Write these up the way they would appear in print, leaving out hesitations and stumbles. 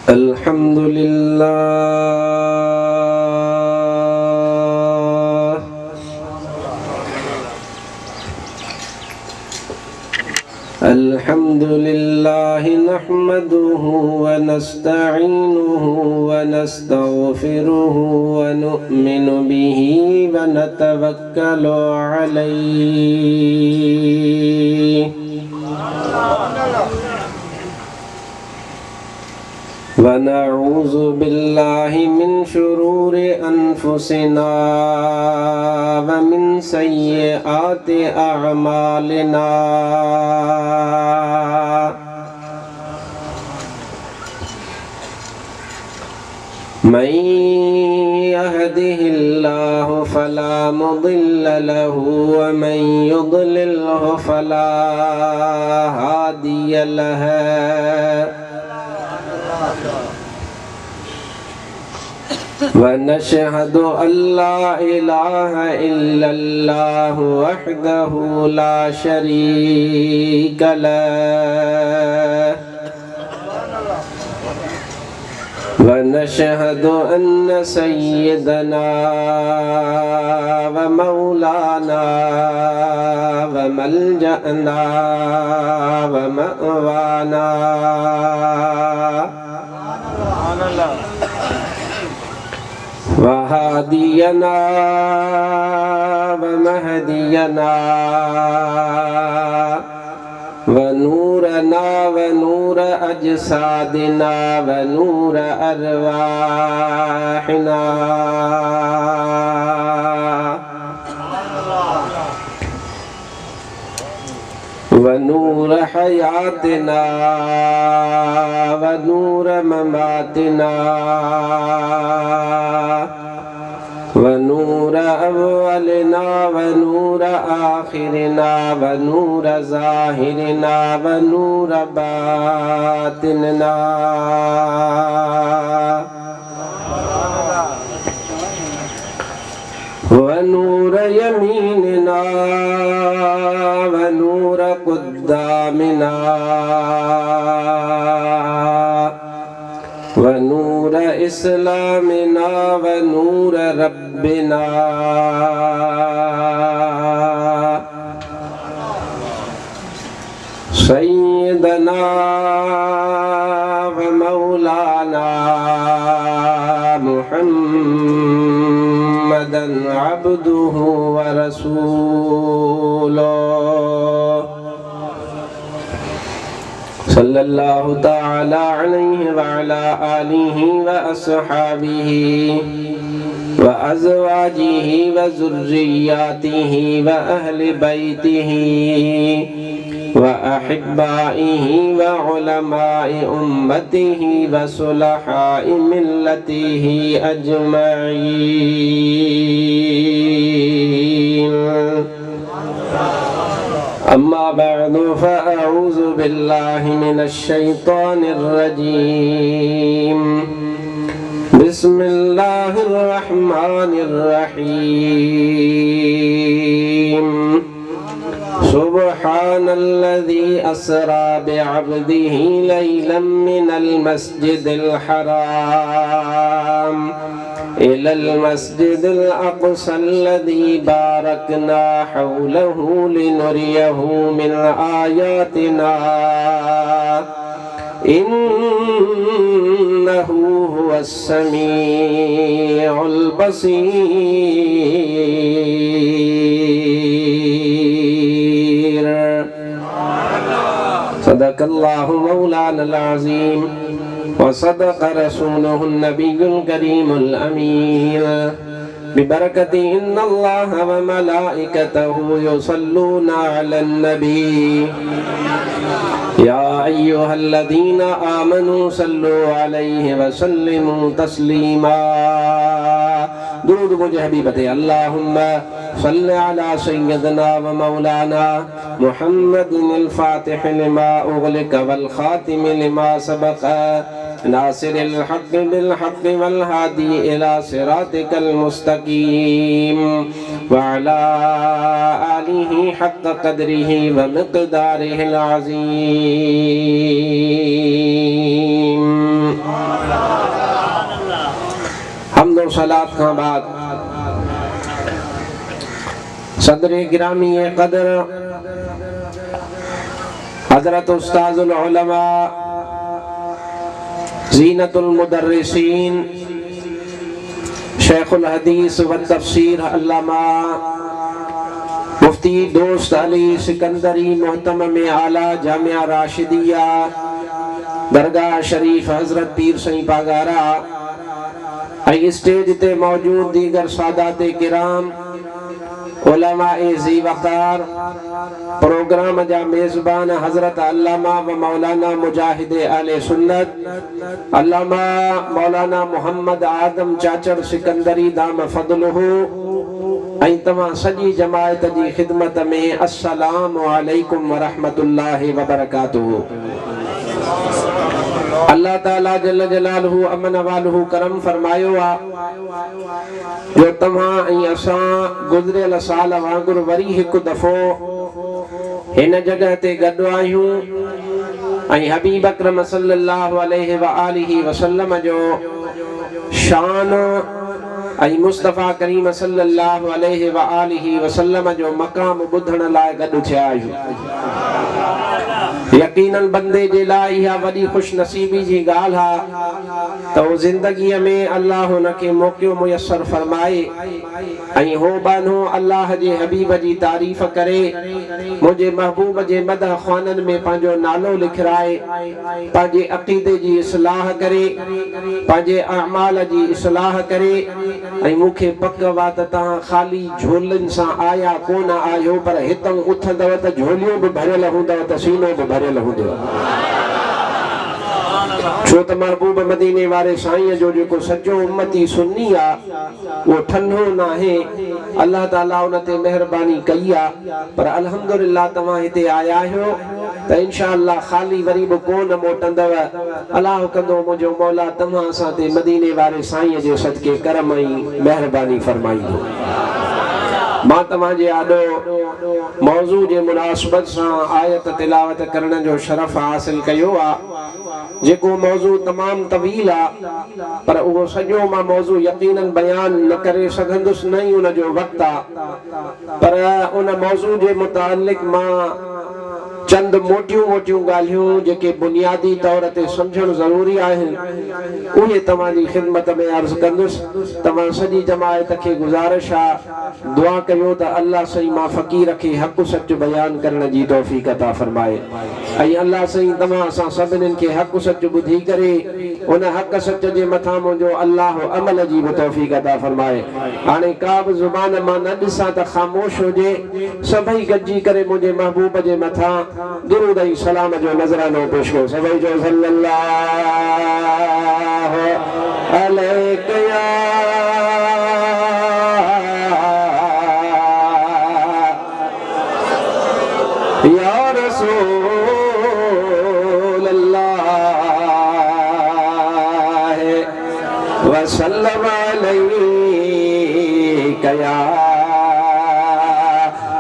الحمد لله الحمد لله نحمده ونستعينه ونستغفره ونؤمن به ونتوكل عليه ونعوذ بالله من شرور أنفسنا ومن سيئات أعمالنا من يهده الله فلا مضل له ومن يضلله فلا هادي له ونشهد أن لا إله إلا الله وحده لا شريك له ونشهد أن سيدنا ومولانا وملجأنا ومأوانا وهادينا ومهدينا ونورنا ونور أجسادنا ونور أرواحنا ونور حياتنا ونور مماتنا ونور أولنا ونور آخرنا ونور ظاهرنا ونور باطننا ونور يميننا ونور قدامنا ونور إسلامنا ونور ربنا سيدنا ومولانا محمدا عبده ورسوله صلى الله تعالى عليه وعلى آله وأصحابه وأزواجه وذرياته وأهل بيته وأحبائه وعلماء أمته وصلحاء ملته أجمعين أما بعد فأعوذ بالله من الشيطان الرجيم بسم الله الرحمن الرحيم سبحان الذي أسرى بعبده ليلا من المسجد الحرام إلى المسجد الأقصى الذي باركنا حوله لنريه من آياتنا إنه هو السميع البصير صدق الله مولانا العظيم وصدق رسوله النبي الكريم الأمين ببركة إن الله وملائكته يصلون على النبي يا أيها الذين آمنوا صلوا عليه وسلموا تسليما درود مجھے حبیبت اللہم صل على سيدنا ومولانا محمد الفاتح لما أغلق والخاتم لما سبق नासिरिल हक़ बिल हक़ वल हादी इला सिरातिकल मुस्तकीम व अला आलिहि हक़्क़ क़द्रिहि व मिक़दारिहिल अज़ीम। हम्द व सलात खां बाद सदर गिरामी क़दर हज़रत उस्ताज़ुल उलमा ज़ीनतुल मुदर्रिसीन शेखुल हदीस व तफसीर अल्लामा मुफ्ती दोस्त अली सिकंदरी मोहतम में आला जामिया राशिदिया दरगाह शरीफ हज़रत पीर सईं पागारा आई स्टेज ते मौजूद दीगर सादाते किराम उलमाए ज़ी वक़ार प्रोग्राम जा मेज़बान हज़रत अल्लामा व मौलाना मुजाहिद आले सुन्नत अल्लामा मौलाना मोहम्मद आदम चाचर सिकंदरी दाम फदलुहु ऐं तमां सॼी जमायत जी ख़िदमत में अस्सलामु अलैकुम व रहमतुल्लाहि व बरकातुहु। अल्लाह ताला जल्ल जलालहु अमन वालहु करम फरमायो आ जो तव्हां ऐं असां गुज़रियल साल वांगुरु वरी हिकु दफ़ो हिन जगह ते गॾु आहियूं ऐं हबीब अकरम सल्लल्लाहु अलैहि व आलिहि वसल्लम जो शान ऐं मुस्तफ़ा करीम सल्लल्लाहु अलैहि व आलिहि वसल्लम जो मक़ाम ॿुधण लाइ गॾु थिया आहियूं। यकीनन बंदे जे लाइ इहा वॾी ख़ुशनसीबी जी ॻाल्हि आहे त उहो ज़िंदगीअ में अल्लाह हुनखे मौक़ो मुयसर फरमाए ऐं हो बानो अल्लाह जे हबीब जी तारीफ़ करे मुंहिंजे महबूब जे मदह ख़्वाननि में पंहिंजो नालो लिखराए पंहिंजे अक़ीदे जी इस्लाह करे पंहिंजे अमाल जी इस्लाह करे ऐं मूंखे पक वा त तव्हां ख़ाली झोलनि सां आया कोन आहियो पर हितां उथंदव त झोलियूं बि भरियल हूंदव त सीनो बि भरियल हूंदव। छो त महबूब मदीने वारे साईं जो जेको सच्चो उम्मती सुन्नी आहे उहो ठंडो न आहे। अल्लाह ताला उन ते महिरबानी कई आहे पर अल्हम्दुलिल्लाह तव्हां हिते आया आहियो त इंशाअल्लाह ख़ाली वरी बि कोन मोटंदव। अल्लाह कंदो मुंहिंजो मौला तव्हां सां ते मदीने वारे साईं जे सदके करम ऐं महिरबानी फरमाईंदो। मां तव्हांजे आॾो मौज़ू जे मुनासिबत सां आयत तिलावत करण जो शरफ़ हासिल कयो आहे जेको मौज़ू तमामु तवील आहे पर उहो सॼो मां मौज़ू यकीनन बयान न करे सघंदुसि न ई उन जो वक़्तु आहे पर उन मौज़ू जे मुतालिक़ मां चंद मोटियूं ॻाल्हियूं जेके बुनियादी तौर ते सम्झणु ज़रूरी आहिनि उहे तव्हांजी ख़िदमत में अर्ज़ कंदुसि। तव्हां सॼी जमायत खे गुज़ारिश आहे दुआ कयो त अल्लाह सही मां फ़क़ीर खे हक़ सच बयान करण जी तौफ़ीक़ अता फरमाए ऐं अल्लाह सही तव्हां असां सभिनीनि खे हक़ सच ॿुधी करे उन हक़ सच जे मथां मुंहिंजो अल्लाह अमल जी बि तौफ़ीक़ अता फरमाए। हाणे का बि ज़ुबान मां न ॾिसां त ख़ामोश हुजे सभई गॾिजी करे मुंहिंजे महबूब जे मथां दुरूद ऐं सलाम जो नज़रानो पेश कयो। सभई जो सल्लल्लाहु अलैहि या रसूल अल्लाह वसल्लम अलैका या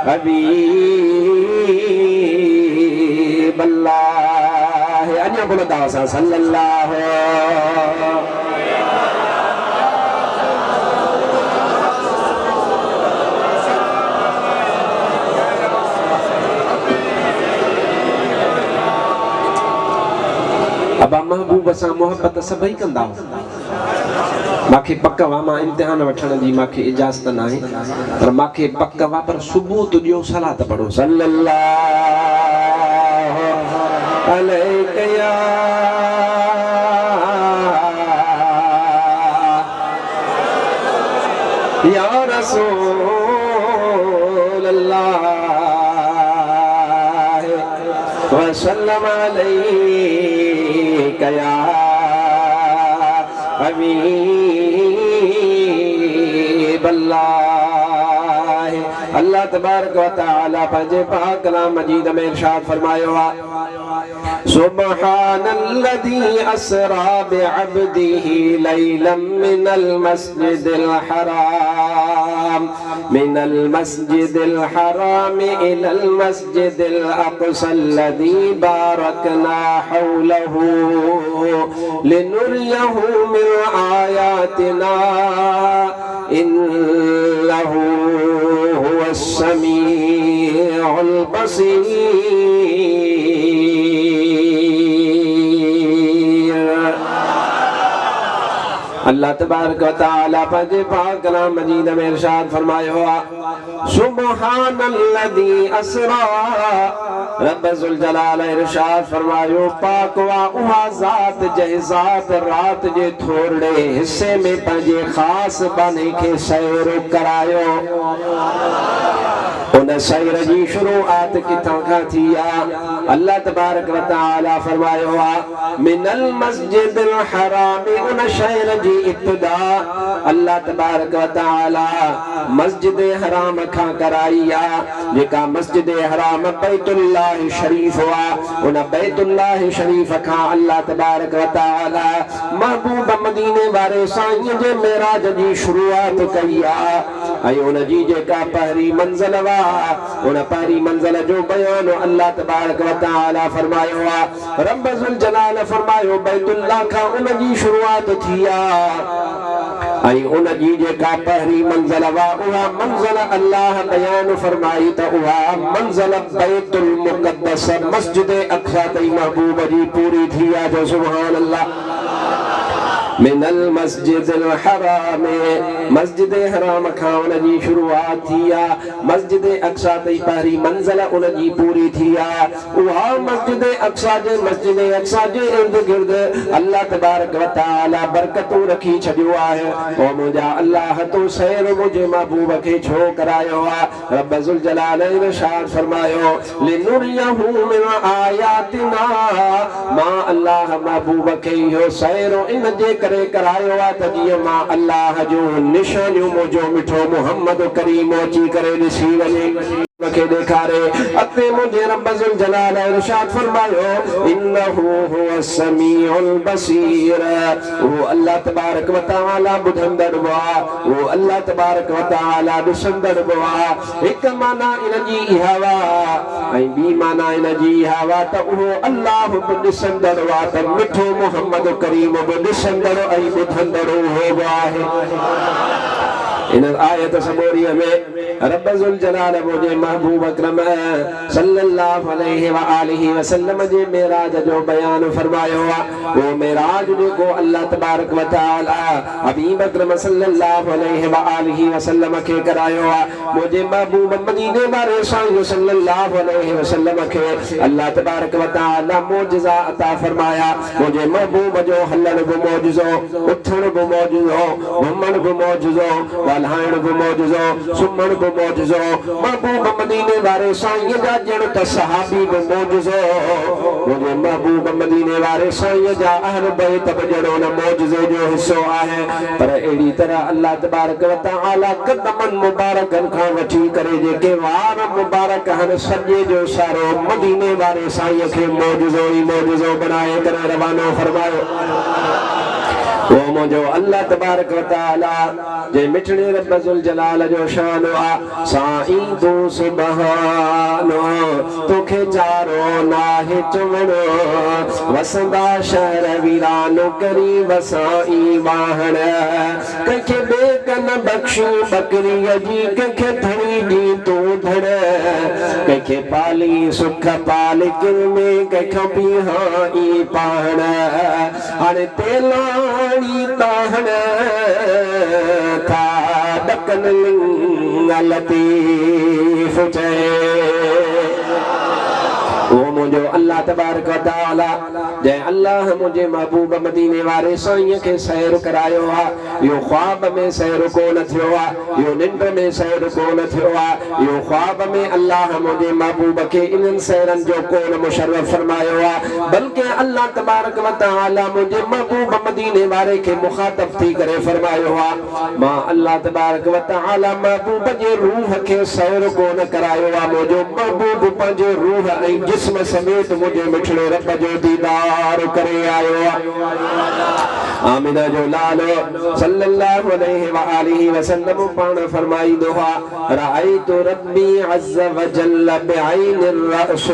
हबीब अल्लाह। अन्य बोलो दासा सल्लल्लाहु अब महबूब सां मोहब्बत सभई कंदा माखे पक वा मां इम्तिहान वठण जी माखे इजाज़त न आहे पर माखे पक वा पर सुबुह तुझो सलात पढ़ो सल्लल्लाहु अलैहि या रसूल अल्लाह वसल्लम अलैका या हबीब अल्लाह। अल्लाह तबारक व तआला पंहिंजे पाक कलाम मजीद में इरशाद फरमायो आहे सुब्हानल्लज़ी अस्रा बिअब्दिही लैलन मिनल मस्जिदिल हराम इलल मस्जिदिल अक़सल्लज़ी बारकना हौलहू लिनुरियहू मिन आयातिना इन्नहू हुवस समीउल बसीर। अल्लाह तबारक व तआला पंहिंजे पाक कलाम मजीद में इरशाद फरमायो सुब्हानल्लज़ी अस्रा। रब ज़ुल जलाल इरशाद फरमायो पाक वा उहा ज़ात जंहिं ज़ात रात जे थोरड़े हिस्से में पंहिंजे ख़ास बने खे सैर करायो। उन सैर जी शुरूआत किथां खां थी अल्लाह तबारक व तआला फरमायो मिनल मस्जिदिल हराम। उन शहर जी इब्तिदा अल्लाह तबारक व तआला मस्जिद हराम खां कराई जेका मस्जिद हराम बैतुल्लाह शरीफ उन बैतुल्लाह शरीफ खां अल्लाह तबारक व तआला महबूब मदीने वारे साईं जे मेराज जी शुरूआत कई ऐं उन जी जेका पहिरीं मंज़िल उन पहिरीं मंज़िल जो बयान अल्लाह तबारक व तआला फरमायो रब ज़ुल जलाल फरमायो बैतुल्लाह खां उन जी शुरूआत थी ऐं उन जी जेका पहिरीं मंज़िल उहा मंज़िल अल्लाह बयान फरमाई त उहा मंज़िल बैतुल मुक़द्दस मस्जिद अक़सा ताईं महबूब जी पूरी थी जो सुभान अल्लाह। मिनल मस्जिदिल हराम मस्जिद हराम खां उन जी शुरूआत थी मस्जिद अक़सा ताईं पहिरीं मंज़िल उन जी पूरी थी उहा मस्जिद अक़सा जे इर्द गिर्द अल्लाह तबारक व तआला बरकतूं रखी छॾियो आहे। ओ मुंहिंजा अल्लाह तो सैर मुंहिंजे महबूब खे छो करायो रब ज़ुल जलाल इरशाद फरमायो लिनुरियहू मिन आयातिना। मां अल्लाह महबूब खे इहो सैर इन जे करे करायो त जीअं मां अल्लाह जो निशानियूं मुंहिंजो मिठो मुहम्मद करीम अची करे ॾिसी वञे खे ॾेखारे। अते मुंहिंजे रब ज़ुल जलाल इरशाद फरमायो इन्नहू हुवस समीउल बसीर। वो अल्लाह तबारक व तआला ॿुधंदड़ वो अल्लाह तबारक व तआला ॾिसंदड़ हिक माना इन जी इहा ऐं ॿी माना इन जी इहा त उहो अल्लाह बि ॾिसंदड़ त मिठो मुहम्मद करीम बि ॾिसंदड़ ऐं ॿुधंदड़ उहो बि आहे। इन आयत सबोरीअ में रब ज़ुल जलाल मुंहिंजे महबूब अकरम सल्लल्लाहु अलैहि व आलिहि वसल्लम जे मेराज जो बयान फरमायो वो मेराज जेको अल्लाह तबारक व तआला हबीब अकरम सल्लल्लाहु अलैहि व आलिहि वसल्लम खे करायो मुंहिंजे महबूब मदीने वारे साईं सल्लल्लाहु अलैहि वसल्लम खे अल्लाह तबारक व तआला मौजज़ा अता फरमाया। मुंहिंजे महबूब जो हलण बि मौजज़ो उथण बि मौजज़ो घुमण बि मौजज़ो ॻाल्हाइण बि मौजज़ो सुम्हण बि मौजज़ो महबूब मदीने वारे साईं जा ॼण त सहाबी बि मौजज़ो मुंहिंजे महबूब मदीने वारे साईं जा अहल बैत बि ॼण उन मौजज़े जो हिसो आहे। पर अहिड़ी तरह अल्लाह तबारक व तआला क़दमनि मुबारकनि खां वठी करे जेके वार मुबारक आहिनि सॼे जो सारो मदीने वारे साईं खे मौजज़ो ई मौजज़ो बनाए करे रवानो फरमायो। वो मुंहिंजो अल्लाह तबारक व तआला जे मिठड़े रब ज़ुल जलाल जो शान साईं तू सुभानो तोखे चारो नाहे चवणो वसंदा शहर वीरानो करी वसाई वाहण कंहिंखे बेकन बख़्शी बकरीअ जी कंहिंखे धणी ॾी तूं धड़ कंहिंखे पाली सुख पाल किल में कंहिंखां बीहाई पाण हाणे तेलाणी ताहण था डकन लतीफ़ चए। वो मुंहिंजो अल्लाह तबारक व तआला जंहिं अल्लाह मुंहिंजे महबूब मदीने वारे साईं खे सैर करायो इहो ख्वाब में सैर कोन थियो इहो निंड में सैर कोन थियो इहो ख्वाब में अल्लाह मुंहिंजे महबूब खे इन्हनि सैरनि जो कोन मुशर्रफ फरमायो बल्कि अल्लाह तबारक व तआला मुंहिंजे महबूब मदीने वारे खे मुखातब थी करे फरमायो मां अल्लाह तबारक व तआला महबूब जे रूह खे सैर कोन करायो मुंहिंजो महबूब पंहिंजे रूह ऐं जिस्म समेत मुझे मिठड़े रब जो दीदार करे आयो आमिना जो लालो सल्लल्लाहु अलैहि व आलिहि वसल्लम पाण फरमाई दोहा राइतु रब्बी अज़्ज़ व जल्ल बिआइनिर रअस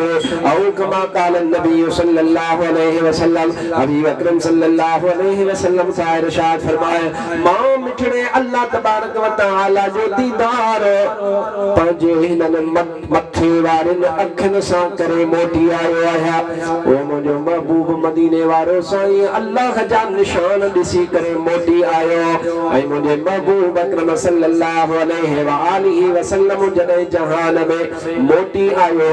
औ कमा क़ाल नबी सल्लल्लाहु अलैहि वसल्लम हबीब अकरम सल्लल्लाहु अलैहि वसल्लम सा इरशाद फरमाए मां मिठड़े अल्लाह तबारक व तआला जो दीदार पंहिंजे हिननि मथे वारनि अखियुनि सां करे मोटी आयो आहियां ओ मुंहिंजो महबूब मदीने वारो साईं अल्लाह जा निशान ॾिसी करे मोटी आयो ऐं मुंहिंजे महबूब अकरम सल्लल्लाहु अलैहि व आलिहि वसल्लम जॾहिं जहान में मोटी आयो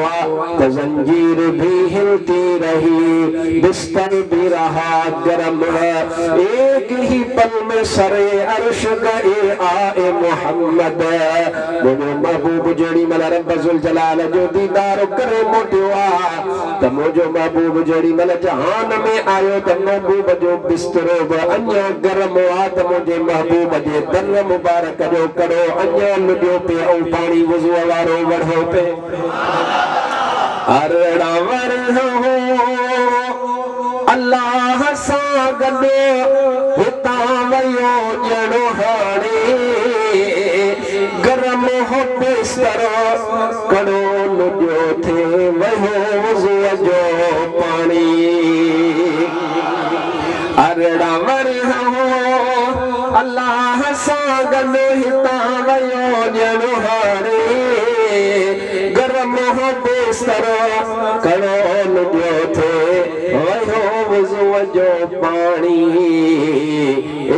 त ज़ंजीर भी हिलती रही बिस्तर भी रहा गरम एक ही पल में सरे अर्श गए आए मोहम्मद मुंहिंजो महबूब जेड़ी मल रब ज़ुल जलाल जो दीदार करे मोटियो त मुंहिंजो महबूब जेड़ी मल जहान में आयो त महबूब जो बिस्तरो अञा गरम हुआ त मुंहिंजे महबूब जे दर मुबारक जो कड़ो अञा लुॾियो पे ऐं पाणी वज़ूअ वारो वढ़ो पे अरड़ा वरहो अल्लाह सां गॾु हितां वयो ॼणो हाणे गरम हो बिस्तरो कड़ो लुॾियो थे वयो वज़ूअ जो पाणी अरड़ा वरहो अल्लाह सां गॾु हितां वयो ॼणो हाणे गरम हो बिस्तरो कड़ो लुॾियो थे वयो वज़ूअ जो पाणी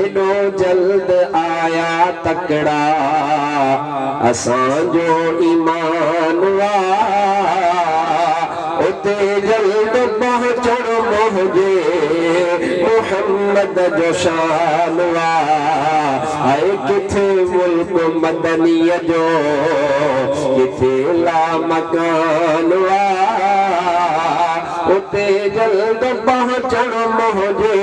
एॾो जल्द आया तकड़ा असांजो ईमान उते जल्द पहुचण मुंहिंजे मोहम्मद जो शान आए किथे मुल्क मदनीअ जो किथे ला मकान उते जल्द पहुचण मुंहिंजे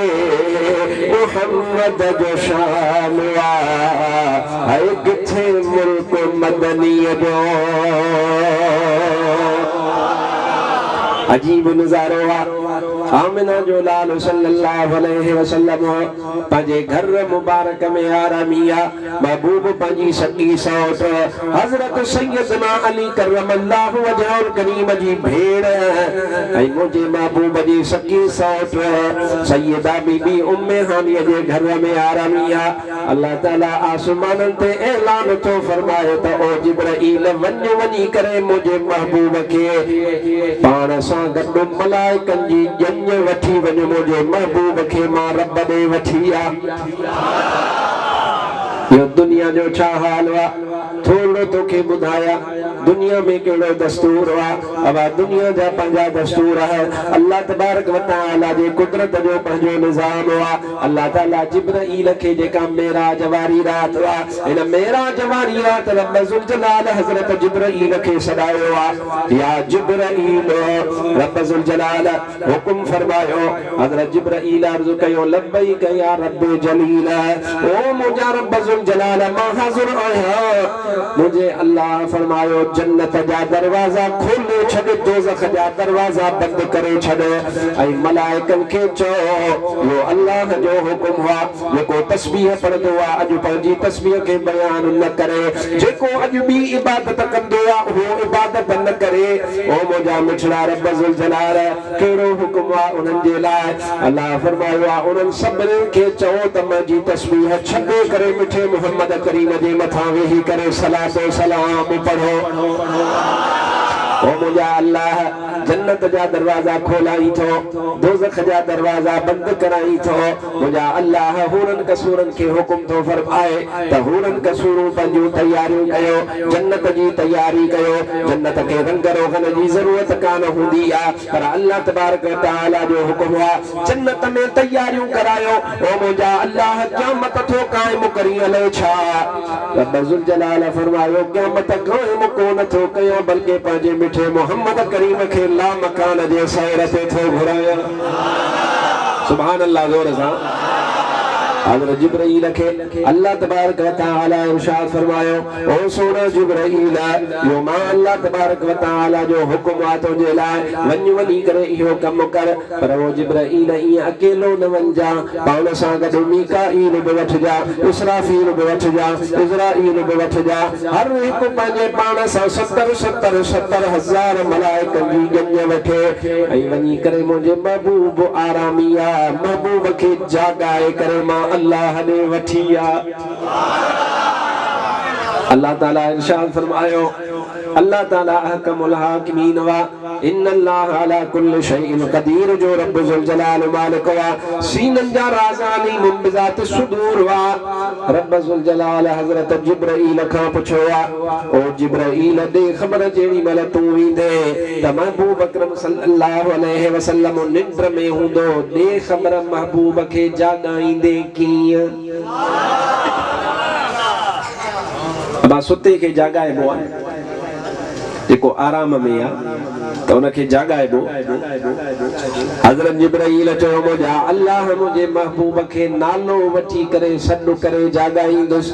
मोहम्मद जो शान आए किथे मुल्क मदनीअ जो अजीब नज़ारो आमिना जो लाल सल्लल्लाहु अलैहि वसल्लम पंहिंजे घर मुबारक में आरामिया महबूब पंहिंजी सगी सौट हज़रत सैयदना अली करमल्लाहु वजहुल करीम जी भेण ऐं मुंहिंजे महबूब जी सगी सौट सैयदा बीबी उम्मे हानिया जे घर में आरामिया अल्लाह ताला आसमाननि ते ऐलान थो फरमाए त ओ जिब्राईल वञी करे मुंहिंजे महबूब खे पाण सां गॾु मलाइकनि जी ॼञ वठी वञ मुंहिंजे महबूब खे मां रब ॾे वठी आ यो दुनिया जो छा हाल हुआ थोड़ो तोखे ॿुधाया दुनिया में कहिड़ो दस्तूर हुआ अब दुनिया जा पंहिंजा दस्तूर है अल्लाह तबारक व तआला जे कुदरत जो पंहिंजो निज़ाम हुआ अल्लाह ताला जिब्राईल खे जेका मेराज वारी रात हुआ इन मेराज वारी रात रब ज़ुल जलाल हज़रत जिब्राईल खे सॾायो आहे या जिब्राईल रब ज़ुल जलाल हुकुम फरमायो हज़रत जिब्राईल अर्ज़ कयो लब्बैक या रब जलील ओ मुंहिंजा रब ज़ुल जलाल मां हाज़िर आहियां मुझे अल्लाह फरमायो जन्नत जा दरवाजा खोले छॾ दोज़ख जा दरवाजा बंद करे छॾ ऐं मलाइकनि खे चओ यो अल्लाह जो हुकुम हुआ जेको तस्बीह पढ़ंदो आहे अॼु पंहिंजी तस्बीह खे बयान न करे जेको अॼु ॿी इबादत कंदो आहे उहो इबादत न करे ओ मुंहिंजा मिठड़ा रब ज़ुल जलाल कहिड़ो हुकुम आहे उन्हनि जे लाइ अल्लाह फरमायो आहे उन्हनि सभिनी खे चओ त मुंहिंजी तस्बीह छॾे करे मिठे मोहम्मद करीम जे मथां वेही करे सलात सलाम पढ़ो ओ मुझा अल्लाह जन्नत जा दरवाजा खोलाई थो दोज़ख जा दरवाजा बंद कराई थो मुझा अल्लाह हुरन कसूरन के हुकुम थो फरमाए त हुरन कसूरों पंहिंजूं तैयारियूं कयो जन्नत जी तैयारी कयो जन्नत के रंग रोगन जी जरूरत कान हूंदी आ पर अल्लाह तबारक व तआला जो हुकुम हुआ जन्नत में तैयारियूं करायो ओ मुझा अल्लाह क़यामत थो कायम करी हले छा रब ज़ुल जलाल फरमायो क़यामत कायम कोन थो कयो बल्कि पंहिंजे मिठे मोहम्मद करीम के ला मकान जे सैर ते थो घुराया सुभान अल्लाह जोर सां हज़रत जिब्राईल खे अल्लाह तबारक व तआला इरशाद फरमायो ओ सोना जिब्राईल यो मां अल्लाह तबारक व तआला जो हुक्म आ तुंहिंजे लाइ वञी करे इहो कम कर पर वो जिब्राईल ईअं अकेलो न वञजा पाण सां गॾु मीकाईल बि वठिजा इसराफील बि वठिजा इज़राईल बि वठिजा हर हिकु पंहिंजे पाण सां 70,000 मलाइकनि जी गंज वठे ऐं वञी करे मुंहिंजे महबूब आरामिया महबूब खे जाॻाए करे मां अल्लाह ॾे वठी आ। अल्लाह ताला इरशाद फरमायो अल्लाह ताला अहकमुल हाकिमीन वा इन्नल्लाह अला कुल्लि शैइन क़दीर जो रब ज़ुल जलाल मालिक वा सीनन जा राज़ानी मुंबिज़ात सुदूर वा रब ज़ुल जलाल हज़रत जिब्राईल खां पुछो ओ जिब्राईल दे ख़बर जेड़ी मल तू ईंदे त महबूब अकरम सल्लल्लाहु अलैहि वसल्लम निंद्र में हूंदो दे ख़बर महबूब खे जाॻाईंदे कीअं बा सुते खे जाॻाइबो आहे जेको आराम में आ त उनखे जाॻाइबो हज़रत जिब्राईल चयो मुंहिंजा अल्लाह मुंहिंजे महबूब खे नालो वठी करे सॾु करे जाॻाईंदुसि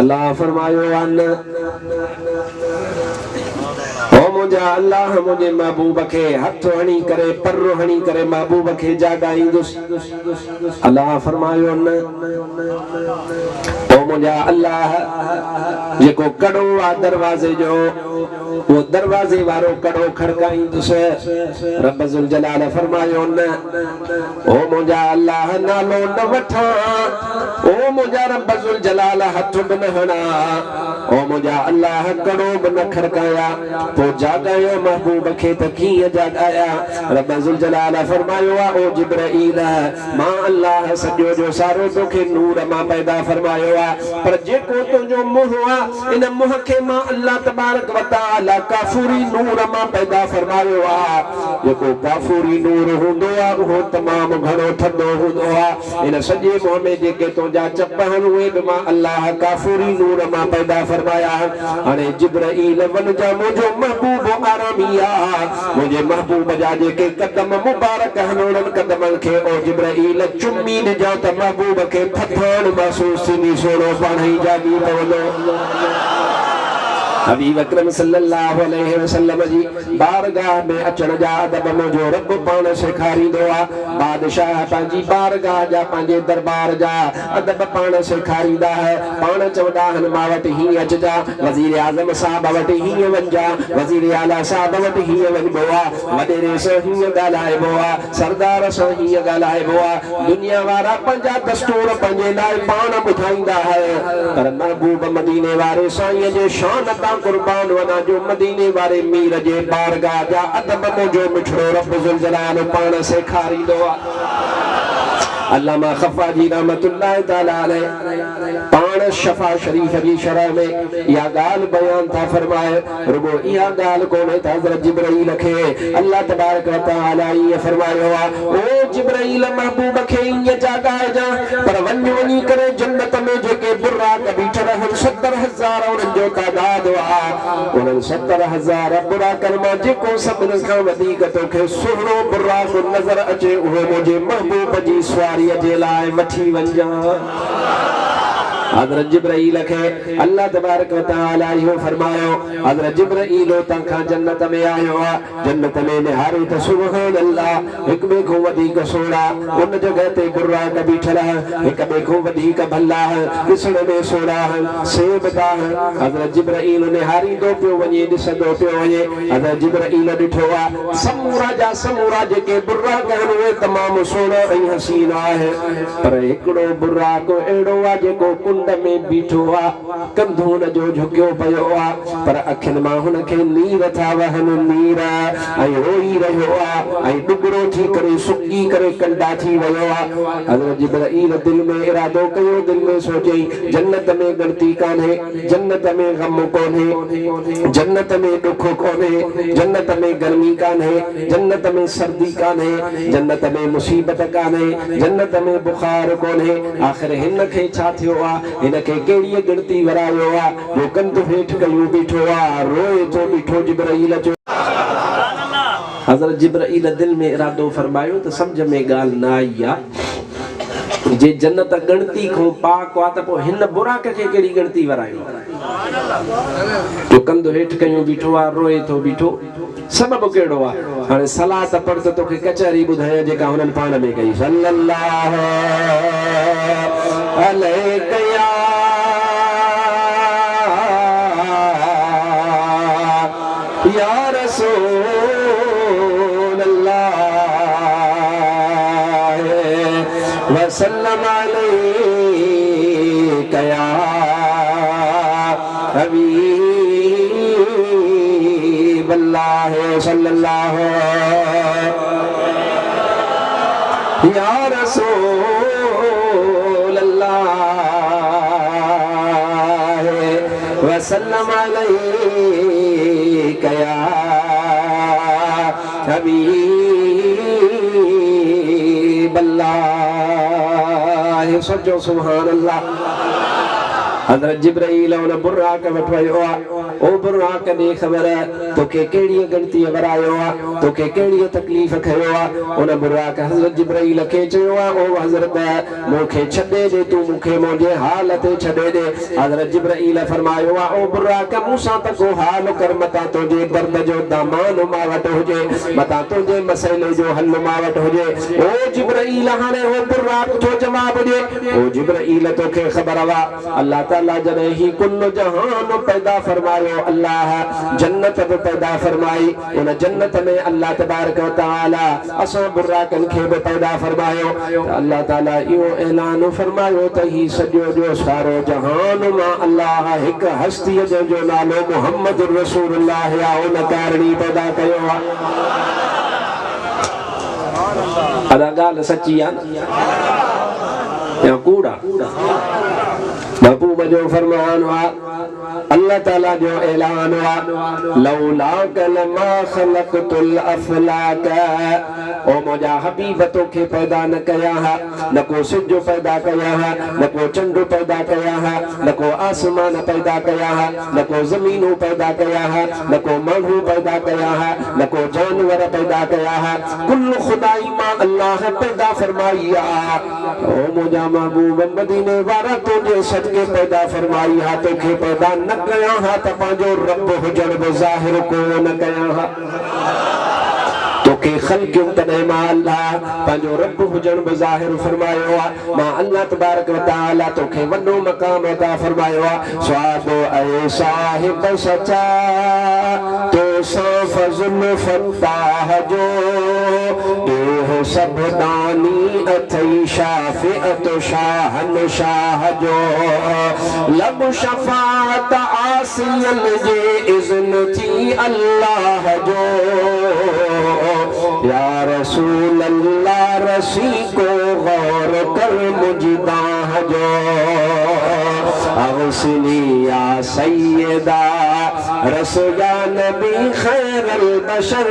अल्लाह फरमायो न ओ मुंहिंजा अल्लाह मुंहिंजे महबूब खे हथ हणी करे पर हणी करे महबूब खे जाॻाईंदुसि अल्लाह फरमायो न ओ मुंहिंजा अल्लाह जेको कड़ो आ दरवाज़े जो वो दरवाज़े वारो कड़ो खड़काईंदुसि रब ज़ुल जलाल फरमायो न ओ मुंहिंजा अल्लाह नालो न वठां ओ मुंहिंजा रब ज़ुल जलाल हथ बि न हणा ओ मुंहिंजा अल्लाह कड़ो बि न खड़काया पोइ जाॻायो महबूब खे त कीअं जाॻाया रब ज़ुल जलाल फरमायो आहे ओ जिब्राईल मां अल्लाह सॼो जो सारो तोखे नूर मां पैदा फरमायो आहे पर जेको तुंहिंजो मुंहुं आहे इन मुंहुं खे मां अल्लाह तबारक व तआला काफूरी नूर मां पैदा फरमायो आहे जेको काफूरी नूर हूंदो आहे उहो तमामु घणो थधो हूंदो आहे इन सॼे मुंहुं में जेके तुंहिंजा चप आहिनि उहे बि मां अल्लाह काफूरी नूर मां पैदा फरमाया हाणे जिब्राईल वञजा मुंहिंजो महबूब आरामी आहे मुंहिंजे महबूब जा जेके कदम मुबारक आहिनि उन्हनि कदमनि खे ओ जिब्राईल चुमी ॾिजां त महबूब खे थथाण महसूस थींदी सोनो पाण ई जाॻी पवंदो हबीब अकरम सल्लल्लाहु अलैहि वसल्लम जी बारगाह में अचण जा अदब मुंहिंजो रब पाण सेखारींदो आहे बादशाह पंहिंजी बारगाह जा पंहिंजे दरबार जा अदब पाण सेखारींदा है पाण चवंदा आहिनि मां वटि हीअं अचिजा वज़ीर आज़म साहब वटि हीअं वञिजा वज़ीर आला साहब वटि हीअं वञिबो आहे वॾेरे सां हीअं ॻाल्हाइबो आहे सरदार सां हीअं ॻाल्हाइबो आहे दुनिया वारा पंहिंजा दस्तूर पंहिंजे लाइ पाण ॿुधाईंदा है पर महबूब मदीने वारे साईं जे शान तां कुर्बान वना जो मदीने वारे मीर जे बारगाह जा अदब मुंहिंजो मिठड़ो रब ज़ुल जलाल पाण सेखारींदो आहे अल्लामा खफ़ाजी रहमतुल्लाह ताला अलैह पाण शफा शरीफ जी शरह में या गाल बयान था फरमाए रुगो इहा गाल कोने त हज़रत जिब्राईल खे अल्लाह तबारक व तआला ये फरमायो ओ जिब्राईल महबूब खे ईअं जाॻाइजा पर वञी करे जन्नत में जेके बुराक बीठल आहिनि 70,000 उन्हनि जो तादाद आहे उन्हनि 70,000 बुराकनि मां जेको सभिनी खां वधीक तोखे सुहिणो बुराक नज़र अचे उहो मुंहिंजे महबूब जी सवारीअ जे लाइ वठी वञा हज़रत जिब्राईल खे अल्लाह तबारक व तआला इहो फरमायो हज़रत जिब्राईल तंखां जन्नत में आयो आहे जन्नत में निहारे त सुभान अल्लाह हिक ॿिए खां वधीक सोड़ा उन जॻह ते बुराक बीठल हिक ॿिए खां वधीक भला ॾिसण में सोड़ा सेब था हज़रत जिब्राईल निहारींदो पियो वञे ॾिसंदो पियो वञे हज़रत जिब्राईल ॾिठो आहे समूरा जा समूरा जेके बुराक आहिनि उहे तमामु सोड़ा ऐं हसीन आहे पर हिकिड़ो बुराक अहिड़ो आहे जेको कुंड में बीठो आ कंधून जो झुकियो पियो आ पर अखियुनि मां हुनखे नीर था वहनि नीर ऐं रोई रहियो आ ऐं डुगरो थी करे सुकी करे कंडा थी वियो आ हज़रत जिब्राईल दिल में इरादो कयो दिल में सोचई जन्नत में ग़लती कान्हे जन्नत में गम कोन्हे जन्नत में दुख कोन्हे जन्नत में गर्मी कान्हे जन्नत में सर्दी कान्हे जन्नत में मुसीबत कान्हे जन्नत में बुखार कोन्हे आखिर हिन खे छा थियो आ इनके केड़ी गिनती वरायो आ जो कंध हेठ कयो बीठो आ रोए तो बीठो जिब्राईल जो हज़रत जिब्राईल दिल में इरादो फरमायो तो समझ में गाल ना आई आ जे जन्नत गणती को पाक वा त पोइ हिन बुराक के केड़ी गणती वरायो जो कंधो हेठ कयूं बीठो आ रोए तो बीठो सबब केड़ो आ हाने सलात पढ़ तो तोखे कचहरी बुधाया जेका हुनन पाण में कई सल्लल्लाहु अलैहि या रसूल अल्लाह वसल्लम अलैका या हबीब अल्लाह सल्लल्लाहु या रसूल अल्लाह वसल्लम अलैका या हबीब अल्लाह सजो सुभान अल्लाह हज़रत जिब्राइल उन बुर्राक वठवायो आ ओ बुर्राक दे खबर तोखे केड़ी गणती वरायो आ तोखे केड़ी तकलीफ खयो आ उन बुर्राक हज़रत जिब्राइल के चयो आ ओ हज़रत मोखे छडे दे तू मुखे मोजे हाल ते छडे दे हज़रत जिब्राइल फरमायो आ ओ बुर्राक मूसा त को हाल कर मता तुझे दर्द जो दामान मा वट होजे मता तुझे मसइले जो हल मा वट होजे ओ जिब्राइल हाने ओ बुर्राक जो जवाब दे ओ जिब्राइल तोखे खबर वा अल्लाह ताला जने ही कुल जहान पैदा फरमायो अल्लाह जन्नत भी पैदा फरमाई उन जन्नत में अल्लाह तबारक व तआला असा बुर्राकन के भी पैदा फरमायो अल्लाह ताला यो ऐलान फरमायो त ही सजो जो सारो जहान मा अल्लाह एक हस्ती जो नालो मुहम्मद रसूलुल्लाह या उन कारणी पैदा कयो अदा गाल सच्ची आ या कूड़ा महबूब जो फरमान हुआ अल्लाह ताला जो ऐलान हुआ लौला कलमा खलक़तुल अफलाक ओ मौजा हबीब तोखे पैदा न कया है न को सिज पैदा कया है न को चंड पैदा कया है न को आसमान पैदा कया है न को जमीन पैदा कया है न को मानू पैदा कया है न को जानवर पैदा कया है कुल खुदाई मां अल्लाह पैदा फरमाया ओ मौजा महबूब मदीने वाला तुझे सदके पैदा फरमाई हा तोखे पैदा न कया हा त पांजो रब हुजण बि ज़ाहिर को न कया हा तोखे खल्क़ियों तने मां अल्लाह पांजो रब हुजण बि ज़ाहिर फरमायो आ मां अल्लाह तबारक व तआला तोखे वॾो मक़ाम अता फरमायो आ स्वादो ऐ साहिब सचा तो सा फज़ल फताह जो देह सब दानी अथई शाफिअत शाहन शाह जो लब शफात आसियन जे इज़्न थी अल्लाह जो या रसूल अल्लाह रसी को गौर कर मुजदाह जो अगसनी या सैयदा रसूया नबी खैरल बशर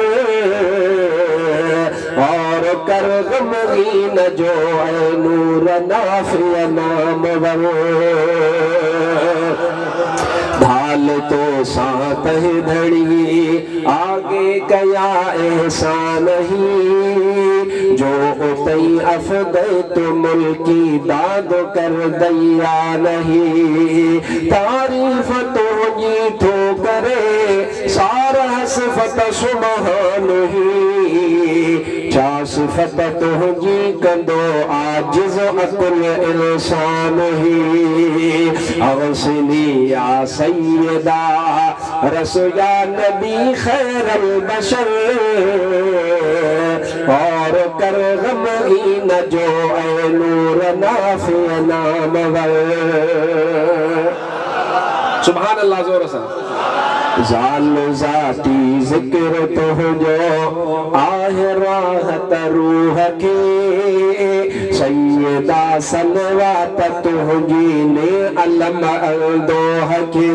और कर गमगीन जो ऐ नूर नाफिया नामवर ढाल तो साथ धड़ी आगे कया एहसान ही जो उतई अफदे तो मुल्की दाद कर दैया नहीं तारीफ तो जी तो करे सारा सिफत सुबहान ही चा सिफत तो जी कंदो आजिज़ अकुल इंसान ही अवसनी या सैयदा रसूया नबी खैरल बशर और कर गमगीन जो ऐ नूर नाफिया नामवर सुभान अल्लाह जोर से जाल जाती जिक्र तो जो आहे राहत रूह के सैयदा सलवात तुझी ने अलम दोह के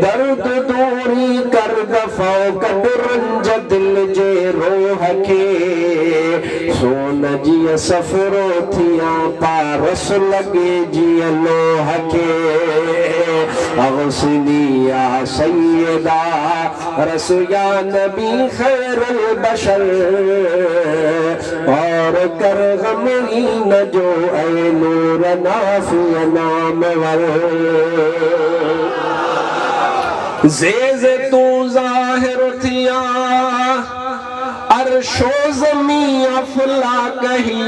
दर्द दूरी कर दफो कद रंज दिल जे रोह के सोन जी सफरो थिया पारस लगे जी लोह के अगसनी या सैयदा रसूल या नबी खैरुल बशर और कर गमगीन जो ऐ नूर नाफी नामवर ज़ेज़े तू ज़ाहिर थिया अर्शो ज़मी अफला कही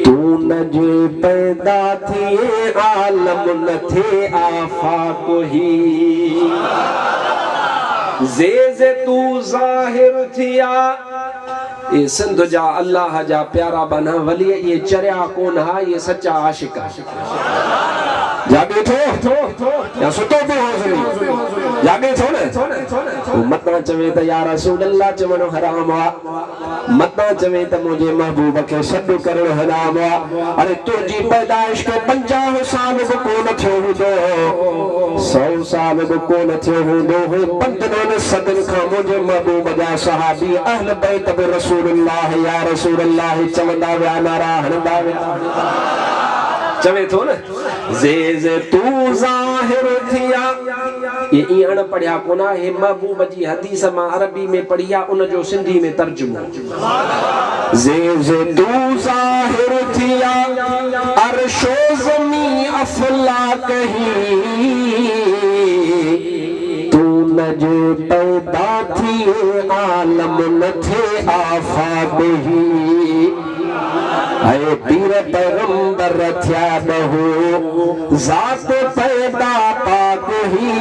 तू न जे पैदा थिए आलम न थे आफाक ही ज़ेज़े तू ज़ाहिर थिया ये सिंध जा अल्लाह जा प्यारा बना वली ये चरिया कोन हा ये सच्चा आशिक जागे थो या सुतो पे हो जागे थो ने मत ना चवे त या रसूल अल्लाह चवणो हराम वा मत ना चवे त मुझे महबूब के सद करण हराम वा अरे तुझी पैदाइश के 50 साल को कोन थियो हुदो 100 साल को कोन थियो हुदो हो पंजन सदन का मुझे महबूब जा सहाबी अहल बैत रसूलुल्लाह या रसूलुल्लाह चवंदा विया नारा हणंदा विया चवे थो न ज़ेज़े तू ज़ाहिर थिया ये अण पढ़िया कोना हे महबूब जी हदीस मां अरबी में पढ़िया उन जो सिंधी में तर्जुमो ज़ेज़े तू ज़ाहिर थिया अर्शो ज़मी अफला कही तू न जे पैदा थिए आलम न थे आफाक ही ऐ पीर पैगंबर थिया बहू ज़ात पैदा पाक ही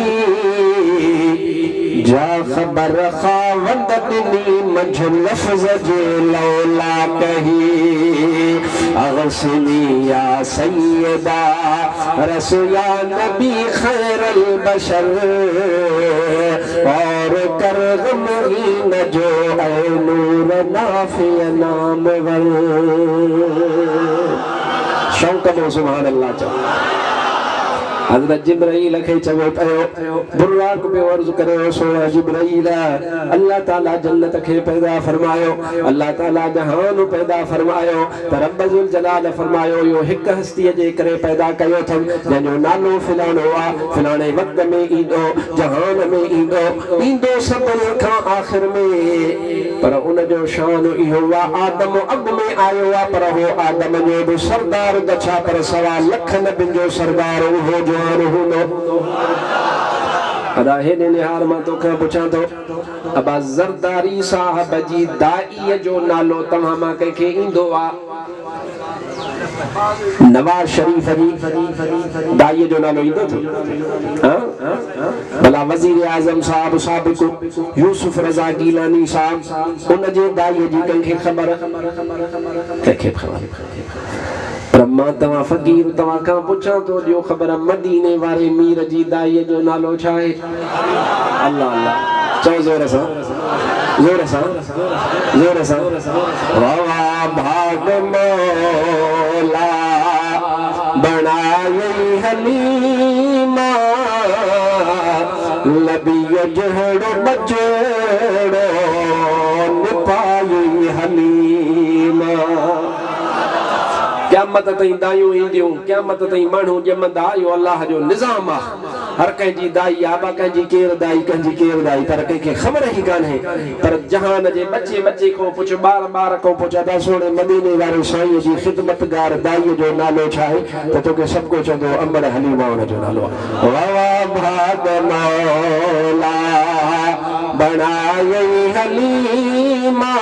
जा खबर खावंद दिनी मंझ लफ्ज़ जे लौला कही अगसनी या सैयदा रसूल या नबी खैरुल बशर और कर गमगीन जो ऐ नूर नाफी नामवर शौक़ में सुभान अल्लाह चओ हज़रत जिब्राइल खे चवो पियो बुर्राक पे अर्ज़ करियो सोना जिब्राइल अल्लाह ताला जन्नत खे पैदा फरमायो अल्लाह ताला जहान पैदा फरमायो त रब जुल जलाल फरमायो यो हिक हस्ती जे करे पैदा कयो थम जंहिंजो नालो फिलानो आ फिलाने वक्त में ईंदो जहान में ईंदो सभिनी खां आख़िर में पर उन जो शान इहो आ आदम अॻ में आयो आ पर हो आदम जो बि सरदार दछा पर 1.25 लख नबियुनि जो सरदार उहो जो अदा हेॾे निहार मां तोखां पुछां थो अबा ज़रदारी साहब जी दाईअ जो नालो तव्हां मां कंहिंखे ईंदो आहे नवाज शरीफ जी दाईअ जो नालो ईंदो अथव भला वज़ीर आज़म साहब साबिक़ यूसुफ रज़ा गीलानी साहब उन जे दाईअ जी कंहिंखे ख़बर पर मां तव्हां फ़क़ीर तव्हां खां पुछां थो ॾियो ख़बर मदीने वारे मीर जी दाईअ जो नालो छा आहे अल्लाह अल्लाह चओ ज़ोर सां वाह भाग मौला बणाई हलीमा नबीअ जहिड़ो बचड़ो निपाई हलीमा क़यामत ताईं दायूं ईंदियूं क़यामत ताईं माण्हू ॼमंदा इहो अल्लाह जो निज़ाम आहे हर कंहिंजी दाई आहे कंहिंजी केरु दाई पर कंहिंखे ख़बर ई कान्हे पर जहान जे बचे खां पुछ ॿार खां पुछ था सोणे मदीने वारे साईं जी ख़िदमतगार दाईअ जो नालो छा आहे त तोखे सभु को चवंदो अमर हलीमा हुन जो नालो आहे वाह भाग मौला बणाई हलीमा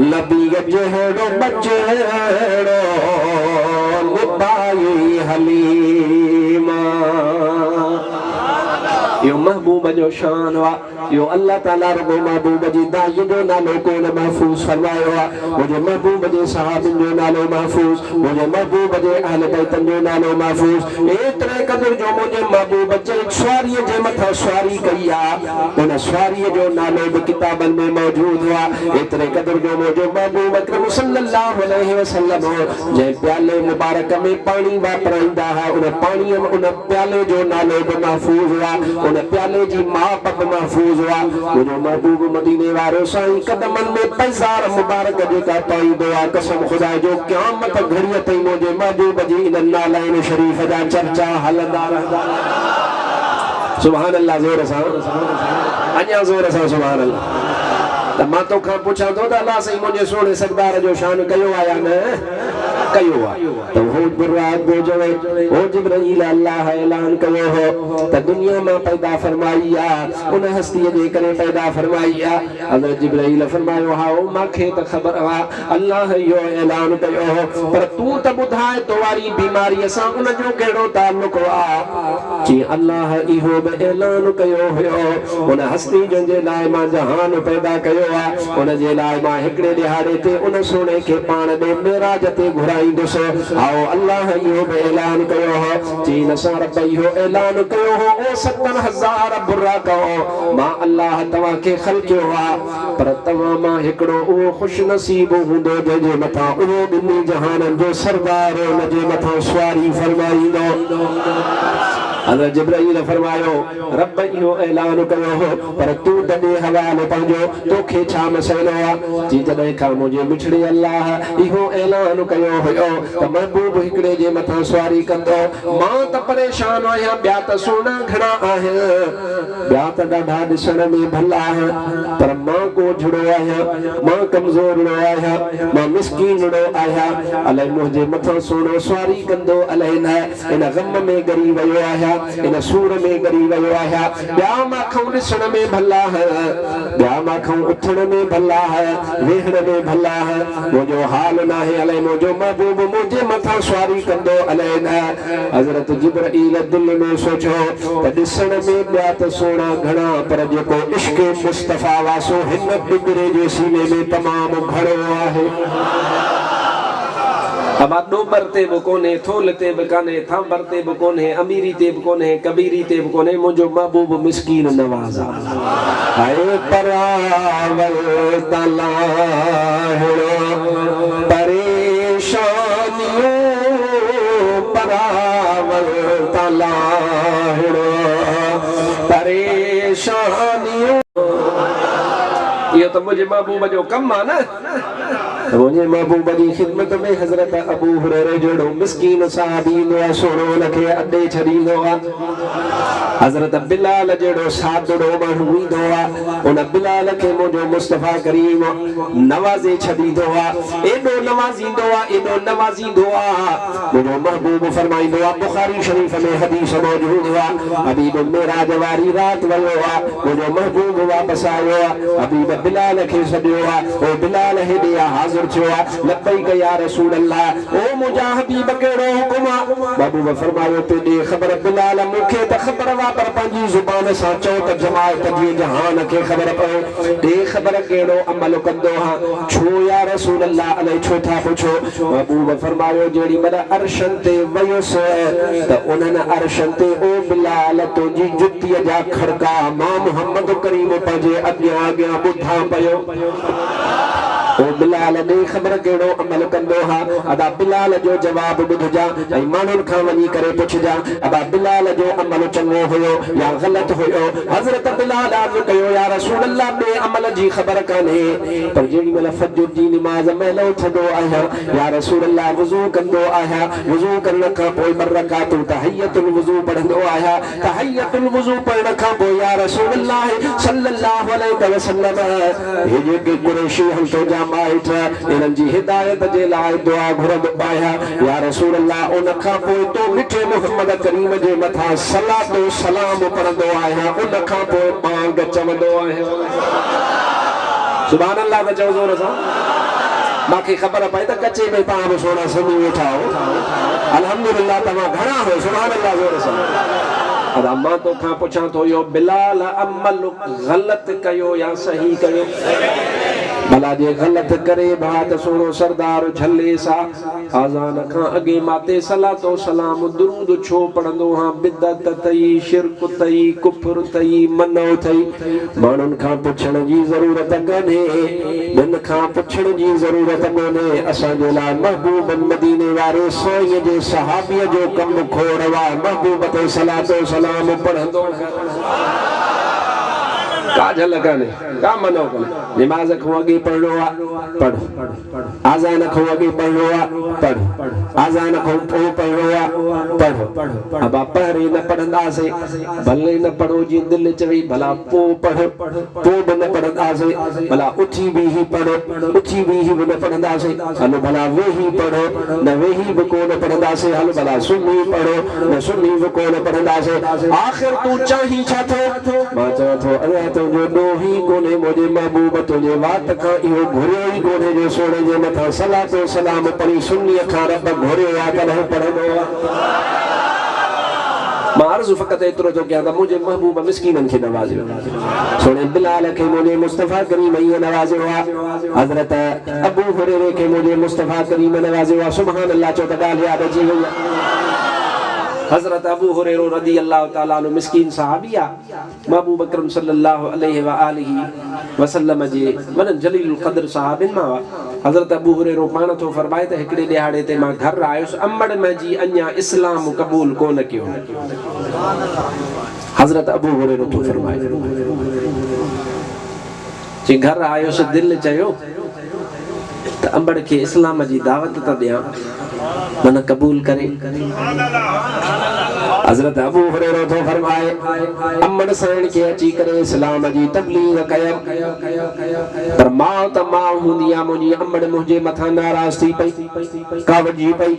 नबीअ जहिड़ो बचड़ो निभाई हलीमा यो महबूब जो शान वा यो अल्लाह ताला रुगो महबूब जी दाईअ जो नालो कोन महफूज़ फरमायो आहे मुंहिंजे महबूब जे सहाबिन जो नालो महफूज़ मुंहिंजे महबूब जे अहल बैतन जो नालो महफूज़ एतिरे क़दुर जो मुंहिंजे महबूब जे सवारीअ जे मथां सवारी कई आहे उन सवारीअ जो नालो बि किताबनि में मौजूद आहे एतिरे क़दुर जो मुंहिंजो महबूब अकरम सल्लल्लाहु अलैहि वसल्लम जंहिं प्याले मुबारक में पाणी वापराईंदा हुआ उन पाणीअ उन प्याले जो नालो बि महफूज़ आहे उन प्याले जी माप बि महफूज़ आहे मुंहिंजो महबूब मदीने वारो साईं कदमनि में पैसार मुबारक जेका पाईंदो आहे कसम ख़ुदा जो क़यामत घड़ीअ ताईं मुंहिंजे महबूब जी इन नालाइन शरीफ़ जा चर्चा हलंदा रहंदा सुभान अल्लाह ज़ोर सां अञा ज़ोर सां सुभान अल्लाह त मां तोखां पुछां थो त अल्लाह साईं मुंहिंजे सोणे सरदार जो शान कयो आहे या न कयो आहे त हो बुराक जो जवे हो जिब्राइल अल्लाह ऐलान कयो हो त दुनिया में पैदा फरमाई आहे उन हस्तीअ जे करे पैदा फरमाई आहे हज़रत जिब्राइल फरमायो हा ओ मूंखे त ख़बर आहे अल्लाह इहो ऐलान कयो हो पर तूं त ॿुधाए तो वारी बीमारीअ सां उन जो कहिड़ो ताल्लुक आहे जी अल्लाह इहो बि ऐलान कयो हुयो उन हस्ती जंहिंजे लाइ मां जहान पैदा कयो आहे उन जे लाइ मां हिकिड़े ॾिहाड़े ते उन सोने खे पाण ॾे मेराज ते घुराईंदुसि आओ अल्लाह इहो बि ऐलान कयो हो जी नसां रब इहो ऐलान कयो हो ओ 70,000 बुरा कहो मां अल्लाह तव्हांखे ख़लक़ियो आहे पर तव्हां मां हिकिड़ो उहो ख़ुशि नसीब हूंदो जंहिंजे मथां उहो ॿिन्ही जहाननि जो सरदार उन जे मथां सवारी फरमाईंदो हज़रत जिब्राइल फरमायो रब इहो ऐलान कयो हो पर तू दॾे हवाले पंहिंजो तोखे छा मसइलो आहे जी जॾहिं खां मुंहिंजे मिठड़े अल्लाह इहो ऐलान कयो हुयो त महबूब हिकिड़े जे मथां सवारी कंदो मां त परेशान आहियां ॿिया त सुहिणा घणा आहिनि ॿिया त ॾाढा ॾिसण में भला आहिनि पर मां कोझड़ो आहियां मां कमज़ोरड़ो आहियां मां मिसकीनड़ो आहियां अलाए मुंहिंजे मथां सुहिणो सवारी कंदो अलाए न इन ग़म में ॻरी वियो आहियां इन सूर में ॻरी वियो आहियां ॿिया माखऊं ॾिसण में भला है ॿिया माखऊं उथण में भला है वेहण में भला है मुंहिंजो हाल न आहे अलाए मुंहिंजो महबूब मुंहिंजे मथां सवारी कंदो अलाए न हज़रत जिब्राइल दिल में सोचो त ॾिसण में ॿिया त सोना घणा पर जेको इश्क़ मुस्तफ़ा वासो हिन बिगड़े जे सीने में तमामु घणो आहे हमार डोबर ते भी कोने थोल ते भी काने थांबर ते भी कोने अमीरी ते भी कोने कबीरी ते भी कोने मुझो महबूब मिस्कीन नवाजा हाय परावल तलाहड़ो परेशानियों परावल तलाहड़ो परेशानियों ये तो मुझे महबूब जो कम है ना मुझे महबूब की खिदमत में हजरत अबू हुरैरा जोड़ो मिस्कीन साहबी नो सोनो लखे अड्डे छड़ींदो आ हजरत बिलाल जोड़ो सादड़ो माण्हू ईंदो आ उन बिलाल के मुझो मुस्तफा करीम नवाज़े छड़ींदो आ एडो नवाज़ींदो आ मुझो महबूब फरमाइंदो आ बुखारी शरीफ में हदीस मौजूद आ हबीब मेराज वारी रात वयो आ मुझो महबूब वापस आयो आ हबीब बिलाल के सदियो आ ओ बिलाल हेडे हाजिर लब्बैक या रसूल अल्लाह ओ मुझा हबीब केड़ो हुक्म महबूब फरमायो ते दे खबर बिलाल मुखे त खबर वा पर पंजी जुबान सा चो त जमात जी जहान के खबर पए दे खबर केड़ो अमल कंदो हा छो या रसूल अल्लाह अलै छो था पुछो महबूब फरमायो जेड़ी मदा अरशन ते वयस त उनन अरशन ते ओ बिलाल तो जी जुत्ती जा खड़का मां मोहम्मद करीम पंजे अग्या अग्या बुधा पयो ओ बिलाल ने खबर केड़ो अमल कंदो हा अदा बिलाल जो जवाब बुझजा ऐ मानुन खां वनी करे पुछजा अदा बिलाल जो अमल चंगो होयो या गलत होयो हजरत बिलाल अर्ज कयो या रसूल अल्लाह बे अमल जी खबर काने पर जेडी मल फजर जी नमाज में लो थदो आया या रसूल अल्लाह वुजू कंदो आया वुजू करन का पोई बरकात तहियतुल वुजू पढ़ंदो आया तहियतुल वुजू पढ़न का पोई या रसूल अल्लाह सल्लल्लाहु अलैहि वसल्लम हे जे के कुरैशी हम तो इनन जी हिदायत जे लाइ दुआ घुरंदो आहियां या रसूल अल्लाह उन खां पोइ तो मिठे मोहम्मद करीम जे मथां सलातो सलाम पढ़ंदो आहियां उन खां पोइ बांग चवंदो आहियां सुभान अल्लाह त चओ ज़ोर सां बाकी खबर पई त कचे में पाण सोना समी वेठा हो अल्हम्दुलिल्लाह तव्हां घणा हो सुभान अल्लाह ज़ोर सां अदा मां तो खां पुछां थो यो बिलाल अमल गलत कयो या सही कयो भला जे गलत करे बात सोनो सरदार झले सा आजान खां अगे माते सलातो सलाम दुरूद छो पढ़ंदो हां बिदत तई शिरक तई कुफर तई मनो तई मानुन खां पुछण जी जरूरत कने बिन खां पुछण जी जरूरत कोने असा जे ला महबूब मदीने वारे सोई जे सहाबी जो कम खोड़वा महबूब ते सलातो सलाम पढ़ंदो काजल काने का मनो कोने नमाज को अगे पढ़ो पढ़ो आजान को अगे पढ़ो पढ़ो आजान को पढ़ो पढ़ो अब पढ़े न पढ़ंदा से भले न पढ़ो जी दिल चवी भला पो पढ़ो पो न पढ़ंदा से भला उठी भी ही पढ़ो उठी भी ही न पढ़ंदा से हल भला वे ही पढ़ो न वे ही को न पढ़ंदा से हल भला सुन्नी पढ़ो न सुन्नी को न पढ़ंदा से आखिर तू चाही छा थो मां चवां थो अरे तो जो दोही कोने मुझे महबूब तुझे वात का इहो घुरियो ही कोने जो सोने जे मथा सलात व सलाम पढ़ी सुन्नी खां रब घुरियो आ कॾहिं पढ़ंदो मां अर्ज़ु फ़क़त एतिरो थो कयां त मुंहिंजे महबूब मिस्कीननि खे नवाज़ियो सोने बिलाल खे मुंहिंजे मुस्तफ़ा करीम ईअं नवाज़ियो आहे हज़रत अबू हुरैरे खे मुंहिंजे मुस्तफ़ा करीम नवाज़ियो आहे सुभान अल्लाह चो त ॻाल्हि यादि अची वई आहे हज़रत अबू हुरैरा रज़ी अल्लाह ताला अन्हु मिस्कीन सहाबी आहे महबूब अकरम सल्लल्लाहु अलैहि व आलिहि वसल्लम जे वॾनि जलील क़द्र सहाबिन मां हज़रत अबू हुरैरा पाण थो फरमाए त हिकिड़े ॾियारे ते मां घर आयुसि अमड़ में जी अञा इस्लाम क़बूल कोन कयो हज़रत अबू हुरैरा थो फरमाए जे घर आयुसि दिलि चयो त अमड़ खे इस्लाम जी दावत त ॾियां मन कबूल करे हज़रत अबू हुरैरा थो फरमाए अमड़ साईं खे अची करे इस्लाम जी तबलीग कयमि पर मां त मां हूंदी आहे मुंहिंजी अमड़ मुंहिंजे मथां नाराज़ थी पई कावड़जी पई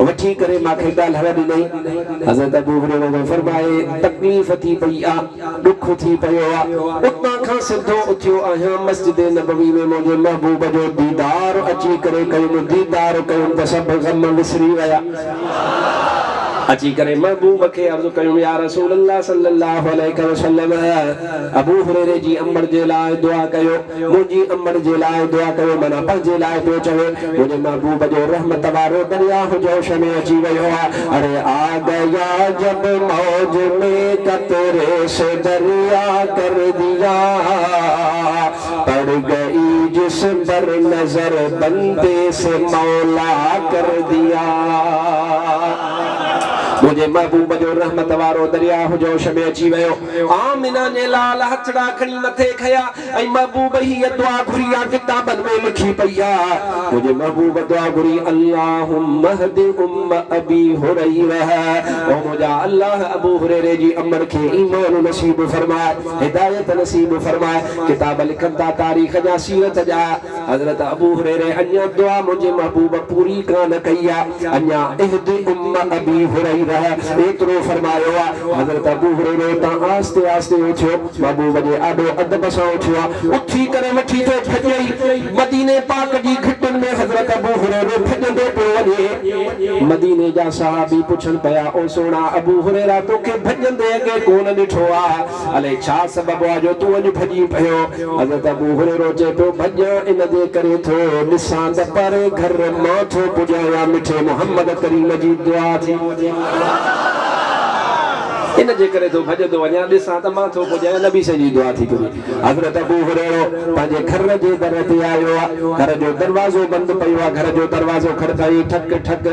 वठी करे मूंखे ॻाल्हि ॾिनई हज़रत अबू हुरैरा थो फरमाए तकलीफ़ थी पई आहे ॾुख थी पियो आहे उतां खां सिधो उथियो आहियां मस्जिद नबवी में मुंहिंजे महबूब जो दीदार अची करे कयुमि दीदार कयुमि त सभु गम विसरी विया अची करे महबूब के अर्ज़ कयूं या रसूल अल्लाह सल्लल्लाहु अलैहि वसल्लम अबू हुरैरे जी अमड़ जे लाइ दुआ कयो मुंहिंजी अमड़ जे लाइ दुआ कयो मना पंहिंजे लाइ पियो चवे मुंहिंजे महबूब जो रहमत वारो दरिया जोश में अची वियो आहे अरे आ गया जब मौज में कतरे से दरिया कर दिया पड़ गई जिस पर नजर बंदे से मौला कर दिया मुझे महबूब जो रहमत वारो दरिया जोश में अची वियो आमिना ने लाल हथड़ा खणी मथे खया ऐं महबूब ही दुआ घुरी आ किताबन में लिखी पई आ मुझे महबूब दुआ घुरी अल्लाहुम्मा हदी उम्म अबी हुरैरा ओ मुझा अल्लाह अबू हुरैरे जी अमर के ईमान नसीब फरमाए हिदायत नसीब फरमाए किताब लिखंदा तारीख जा सीरत जा हजरत अबू हुरैरे अन्या दुआ मुझे महबूब पूरी कान कई आ अन्या इहदी उम्म अबी हुरैरा एतरो फरमायो हज़रत अबू हुरैरा ता आस्ते आस्ते उठियो महबूब जे आडो अदब सां उठियो उठी करे वठी तो भॼई मदीने पाक जी घटन में हज़रत अबू हुरैरा भॼंदो पियो वञे मदीने जा सहाबी पुछन पया ओ सोना अबू हुरैरा तोखे भॼंदे अॻे कोन ॾिठो आ अले छा सबब आ जो तू अॼु भॼी पियो हज़रत अबू हुरैरा चए पियो भॼां इन जे करे थो ॾिसां त परे घर मां थो पुॼां मिठे मोहम्मद करीम जी दुआ थी इन जे करे तो भजदो वञा ॾिसां त मां थो पुॼां नबी से जी दुआ थी पुॼे हज़रत अबू हुरैरा पंहिंजे घर जे दर ते आयो आहे घर जो दरवाज़ो बंदि पियो आहे घर जो दरवाज़ो खड़काई ठक ठक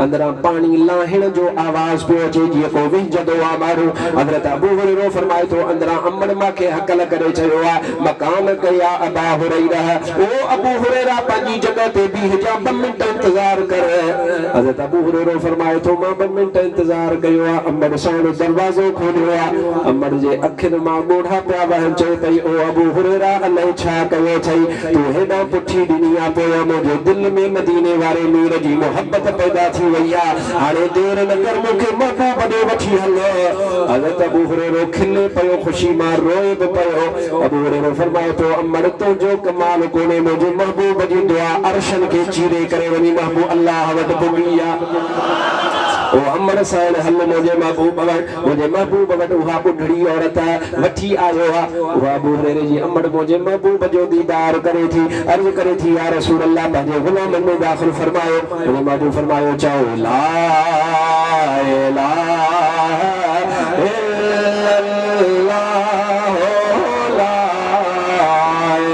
अंदरां पाणी लाहिण जो आवाज़ पियो अचे जीअं को विझंदो आहे माण्हू हज़रत अबू हुरैरा फरमाए थो अंदरां अमड़ मूंखे हकल करे चयो आहे मकान कया अबा हुरैरा ओ अबू हुरैरा पंहिंजी जॻह ते बीह जा 2 मिंट इंतज़ार कर हज़रत अबू हुरैरा फरमाए थो मां 2 मिंट इंतज़ार कयो आहे अमड़ साण दरवाज़ो खोलियो अमड़ जे अखिन मां ॻोढ़ा पिया वहन चए पई ओ अबू हुरैरा अलाए छा कयो अथई तूं हेॾां पुठी ॾिनी आहे पोइ मुंहिंजे दिलि में मदीने वारे मीर जी मोहबत पैदा थी वई आहे हाणे देर न कर मूंखे महबूब ॾे वठी हल हज़रत अबू हुरैरा खिले पियो ख़ुशी मां रोए बि पियो अबू हुरैरा फरमाए थो अमड़ तुंहिंजो कमाल कोन्हे मुंहिंजे महबूब जी दुआ अर्शन खे चीरे करे वञी महबूब अल्लाह वटि पुॼी आहे ओ अमड़ साईं हल मुझे महबूब वटि उहा बुढ़ड़ी औरत वठी आयो आहे उहा अबू हुरैरे जी अमड़ मुझे महबूब जो दीदार करे थी अर्ज़ करे थी या रसूल अल्लाह पंहिंजे गुलामनि में दाख़िल फरमायो मुझे महबूब फरमायो चओ ला इलाहा इल्लल्लाह ला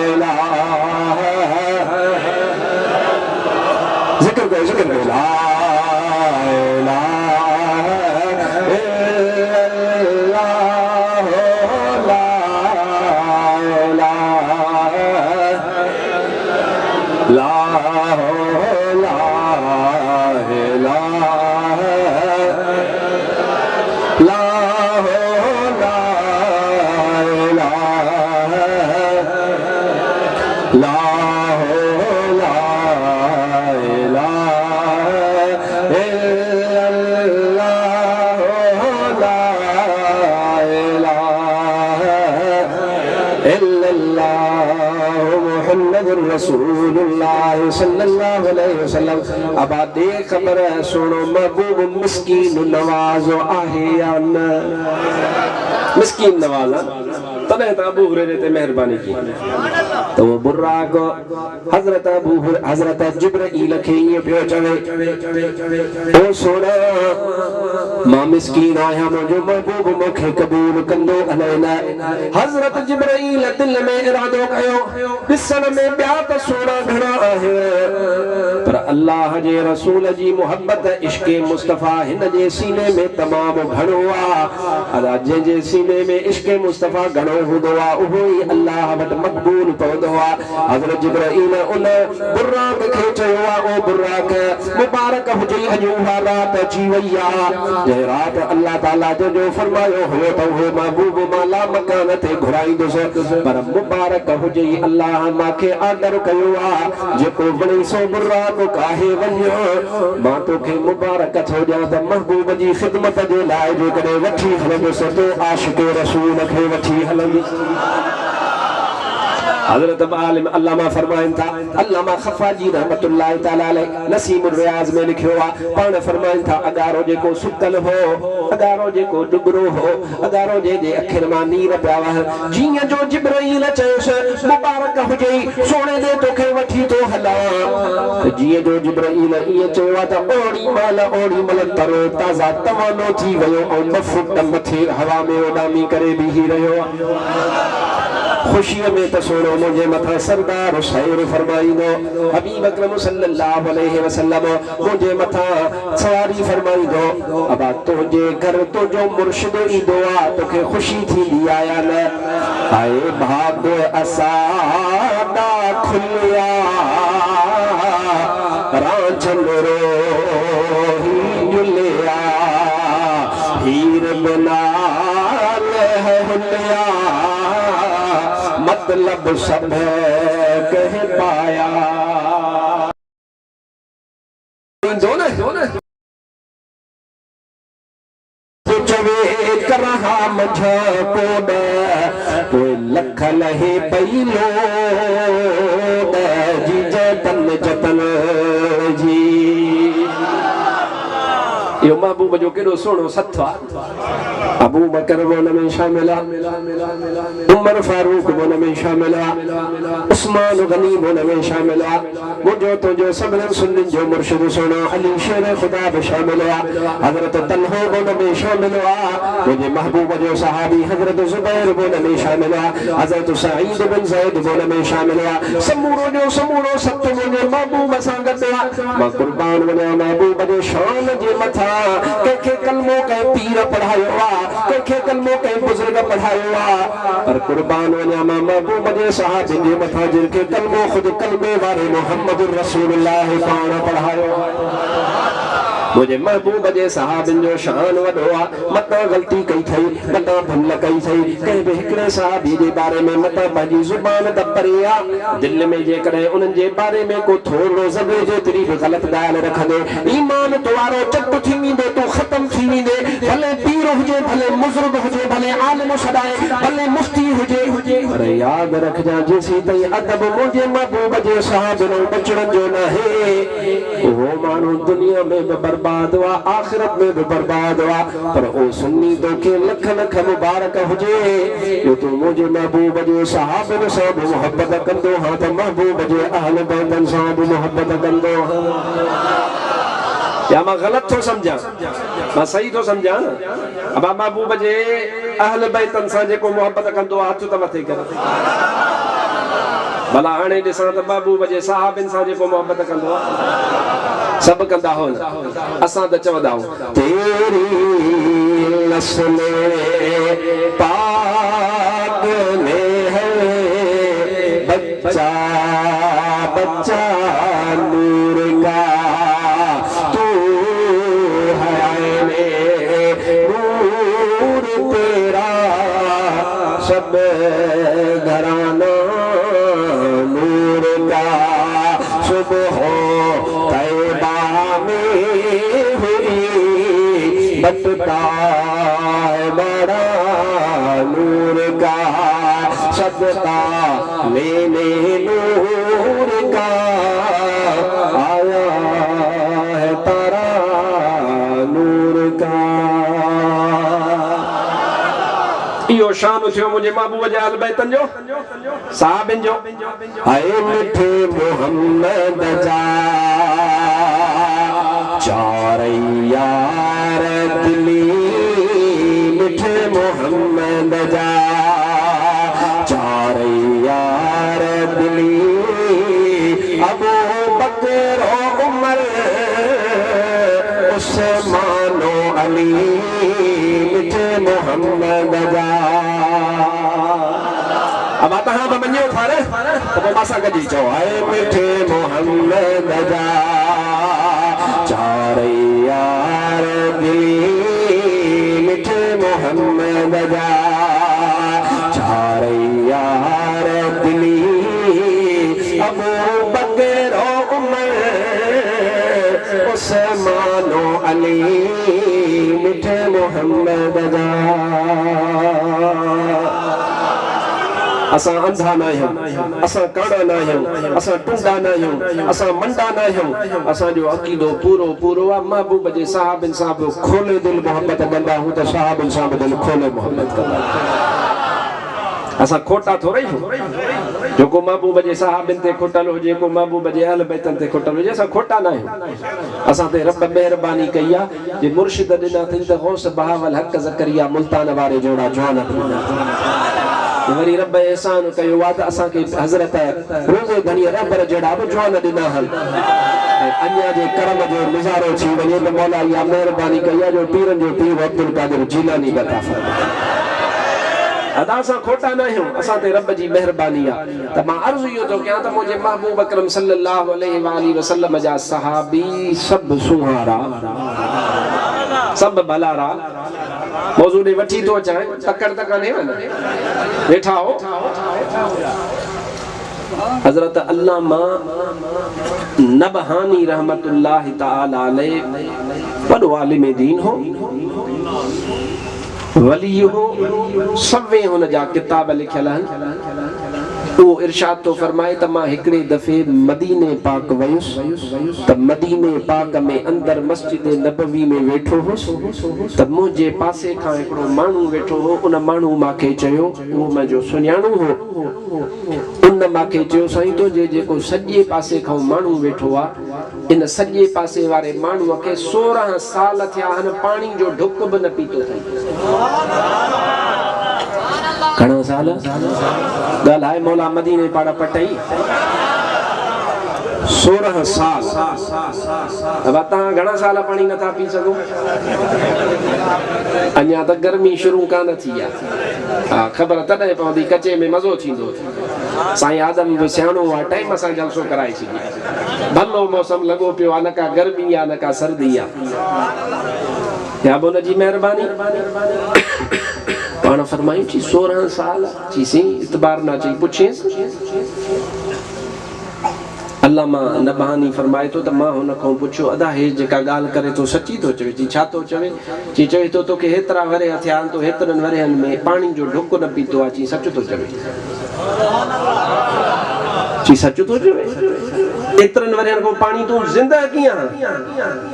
इलाहा जिक्र करो ला मुहम्मदुर रसूलुल्लाह सल्लल्लाहु अलैहि वसल्लम। अब दे खबर है सुनो महबूब मिस्कीन नवाज आहे या न? मिस्कीन नवाज तने तो अबू हुरैरा ते मेहरबानी की तो वो बुर्राक हजरत जिब्राइल खे ये पियो चवे ओ सोना मां मिस्कीन आया मुझो महबूब मुखे कबूल कंदो अलैना। हजरत जिब्राइल दिल में इरादो कयो ॾिसण में ॿिया त सोना घणा आहे पर अल्लाह जे रसूल जी मोहब्बत इश्क मुस्तफा हिन जे सीने में तमाम घणो आ। अदा जे सीने में इश्क मुस्तफा घणो हुंदो आ उहो ही अल्लाह वट मक़बूल पवंदो आ। हजरत जिब्राइल उन बुर्राक खे चयो आ ओ बुर्राक मुबारक हुजे अॼु उहा रात अची वई आ जे रात अल्लाह ताला जो फरमायो हुयो त उहो महबूब माला मकान ते घुराईंदुसि पर मुबारक हुजे अल्लाह मांखे आर्डर कयो आ जेको वणी सो बुर्राक काहे वञो मां तोखे मुबारक थो ॾियां त महबूब जी ख़िदमत जे लाइ जेकॾहिं वठी हलंदुसि तो आशिक़ रसूल खे वठी हलंदुसि। हजरत आलिम अल्लामा फरमाइन था अल्लामा खफाजी रहमतुल्लाह ताला अलैह नसीमुर रियाज में लिखियो आ पाण फरमाइन था अगारो जेको सुतल हो अगारो जेको डुबरो हो अगारो जे अखिर मां नीर पिया वह जीअं जो जिब्राइल चयोसि मुबारक हुजे सोने दे तोखे वठी तो हला जीअं जो जिब्राइल इएं चयो आहे त ओड़ी मल तरो ताज़ा तवानो थी वियो ऐं ॿ फुट मथे हवा में उॾामी करे बीही रहियो आहे। खुशी में तो सोनो मुझे मथा सरदार शायर फरमाईंदो हबीब अकरम सल्लल्लाहु अलैहि वसल्लम मुझे मथा सवारी फरमाईंदो अब तुझे घर तो जो मुर्शिद ईंदो आ तोखे खुशी थींदी आ या न? आए भाग असादा खुलिया रांचंदरो ही जुलिया हीर बना ले हुलिया मतलब सब कह पाया चवे करहा मझ पोड कोई लख लहे पईलो जी जतन जी यो महबूब जो केड़ो सोनो सत्वा अबू बकर बोन में शामिल उमर फारूक बोन में शामिल उस्मान गनी बोन में शामिल मुझो तो जो सबन सुन्नी जो मुर्शिद सोना अली शेर खुदा भी शामिल हजरत तलहा बोन में शामिल मुझे महबूब जो सहाबी हजरत जुबैर बोन में शामिल हजरत सईद बिन ज़ैद बोन में शामिल समूरो जो समूरो सत मुझे महबूब सां गॾु मां कुर्बान वञा महबूब जे शान जे मथा के कलमो के पीर पढ़ायो के कलमो के बुजुर्ग पढ़ायो पर कुर्बान वञा मां महबूब जे सहाबी जे मथा जिनके कलमो खुद कलमे वारे मोहम्मद रसूलुल्लाह पाण पढ़ायो मुझे महबूब जे सहाबिन जो शान वडो आ मता गलती कई थई मता भूल कई थई कहीं भी हिकड़े सहाबी जे बारे में मता बाजी जुबान दपरे आ दिल में जे करे उनन जे बारे में को थोड़ो ज़बे जेतरी भी गलत ॻाल्हि रखंदे ईमान तुवारो चट थी वेंदो तो खत्म थी वेंदे भले पीर हुजे भले मुज़र्ग हुजे भले आलिम सदाए भले मुफ्ती हुजे अरे याद रखजा जेसी तई अदब मुझे महबूब जे सहाबिन बचण जो न है वो मानो दुनिया में बर्बाद हुआ आखिरत में भी बर्बाद हुआ पर ओ सुन्नी तो के लख लख मुबारक हुजे यो तो मुझे महबूब जे सहाबन सां भी मोहब्बत कंदो हां तो महबूब जे अहल बैतन सां भी मोहब्बत कंदो हां या मैं गलत तो समझा मैं सही तो समझा ना अब महबूब जे अहल बैतन सां जेको मोहब्बत कंदो हाथ तो मथे कर भला हाणे ॾिसां त महबूब जे सहाबिन सां जेको मोहब्बत कंदो सब कंदा हो असां त चवंदा आहियूं तेरी नस्ल पाक में है बच्चा बच्चा नूर का तू है नूर तेरा सब घराना नूर का सुबह बटता बड़ा नूर का सब सकता लेने नूर का आया है तारा नूर का। इहो शान थियो मुझे महबूब जे अहल बैतन जो साहबिन जो। हाय मिठे मोहम्मद जा चार यार दिली मिठे मोहम्मद जा चार यार दिली अबू बकर उमर उस्मान अली मिठे मोहम्मद जा। अब आता हाँ बमन्यो थारे तो मासा गजी चो आए मिठे मोहम्मद जा चार यार दिली मिठे मोहम्मद जा चार यार दिली अबू बकर उमर उस्मान अली मिठे मोहम्मद जा। असां अंधा न आहियूं, असां काड़ा न आहियूं, असां टुंडा न आहियूं, असां मंडा न आहियूं। असांजो अक़ीदो पूरो पूरो आहे महबूब जे साहबिन सां बि खोले दिल मोहब्बत कंदा आहियूं त साहबिन सां बि दिल खोले मोहब्बत कंदा आहियूं। असां खोटा थोरे आहियूं। जेको महबूब जे साहबिन ते खुटल हुजे, जेको महबूब जे अहल बैतन ते खुटल हुजे, असां खोटा न आहियूं। असां ते रब महिरबानी कई आहे जे मुर्शिद ॾिना अथई त गौस बहावल हक़ ज़करिया मुल्तान वारे जोड़ा जवान ॾिना। वरी रब एहसान कयो आहे त असांखे हज़रत रोज़े घणी रबर जहिड़ा बि जवान ॾिना आहिनि। अञा जे करम जो गुज़ारो थी वञे त मौला इहा महिरबानी कई आहे जो पीरनि जो पीर अब्दुल कादिर जीलानी अता फरमाए। अदा असां खोटा न आहियूं, असां ते रब जी महिरबानी आहे। त मां अर्ज़ु इहो थो कयां त मुंहिंजे महबूब अकरम सल्लल्लाहु अलैहि वसल्लम जा सहाबी सभु सुहारा सभु भलारा। मौज़ू ॾे वठी थो अचां, तकड़ त कान्हे न वेठा हो। हज़रत अल्लामा नबहानी रहमतुल्लाह तआला अलैह वॾो आलिम दीन हो, वली हो, सवे हुन जा किताब लिखियल आहिनि। वो इरशाद तो फरमाए त मां हिकिड़े दफ़े मदीने पाक वयुसि त मदीने पाक में अंदर मस्जिद नबवी में वेठो हुउसि त मुंहिंजे पासे खां हिकिड़ो माण्हू वेठो हो। उन माण्हू मूंखे चयो, उहो मुंहिंजो सुञाणो हो, उन मूंखे चयो साईं तुंहिंजे जेको सॼे पासे खां माण्हू वेठो आहे इन सॼे पासे वारे माण्हूअ खे 16 साल थिया आहिनि पाणी जो ढुक बि न पीतो अथई। घणा साल ॻाल्हाए मौला मदीने पाड़ा पटई 16 साल। अब तव्हां घणा साल पाणी नथा पी सघो? अञा त गर्मी शुरू कान थी आहे। हा ख़बर तॾहिं पवंदी कचे में मज़ो थींदो। साईं आदम बि सियाणो आहे, टाइम सां जलसो कराए छॾी। भलो मौसम लॻो पियो आहे, न का गर्मी आहे न का सर्दी आहे। या बि हुनजी महिरबानी। पाण फरमायूं थी 16 साल चीसीं इतबार ना चई पुछेसि। अल्लामा नबहानी फरमाए थो त मां हुन खां पुछियो अदा हे जेका ॻाल्हि करे थो सची थो चवे? चई छा थो चवे? चई चवे थो तोखे हेतिरा वरे थिया आहिनि, तो हेतिरनि वरनि में पाणी जो ढुक न पीतो आहे। चई सच थो चवे? चई सच थो चवे? एतिरनि वरनि खां पाणी तूं ज़िंदा कीअं?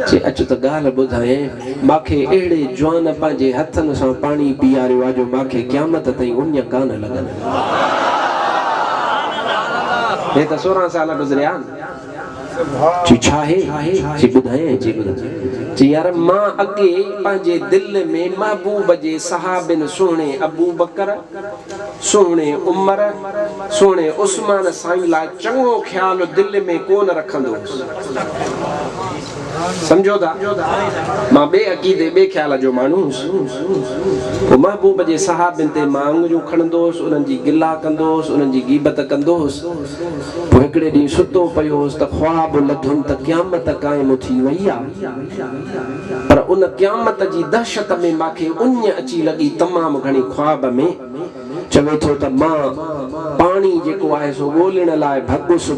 चई अच त ॻाल्हि ॿुधाए, मूंखे अहिड़े जवान पंहिंजे हथनि सां पाणी पीआरियो आहे जो मूंखे क़यामत ताईं उञ कान लॻंदी। हे त 16 साल गुज़रिया आहिनि। चई छा आहे? चई ॿुधाए। चई ॿुधाए। चई यार मां अॻे पंहिंजे दिलि में महबूब जे सहाबिन सुहिणे अबू बकर, सुहिणे उमर, सुहिणे उस्मान साईं लाइ चङो ख़्यालु दिलि में कोन रखंदो हुउसि। सम्झो था? मां ॿिए अक़ीदे ॿिए ख़्याल जो माण्हू हुउसि। पोइ महबूब जे सहाबिन ते मां आङुरियूं खणंदो हुउसि, उन्हनि जी गिला कंदो हुउसि, उन्हनि जी गीबत कंदो हुउसि। पोइ हिकिड़े ॾींहुं सुतो पियो हुउसि त ख्वाब लधुमि त क़यामत क़ाइम थी वई आहे। पर उन क़यामत जी दहशत में मूंखे उञ अची लॻी तमामु घणी ख्वाब में। चवे थो त मां पाणी जेको आहे सो ॻोल्हण लाइ भॻुसि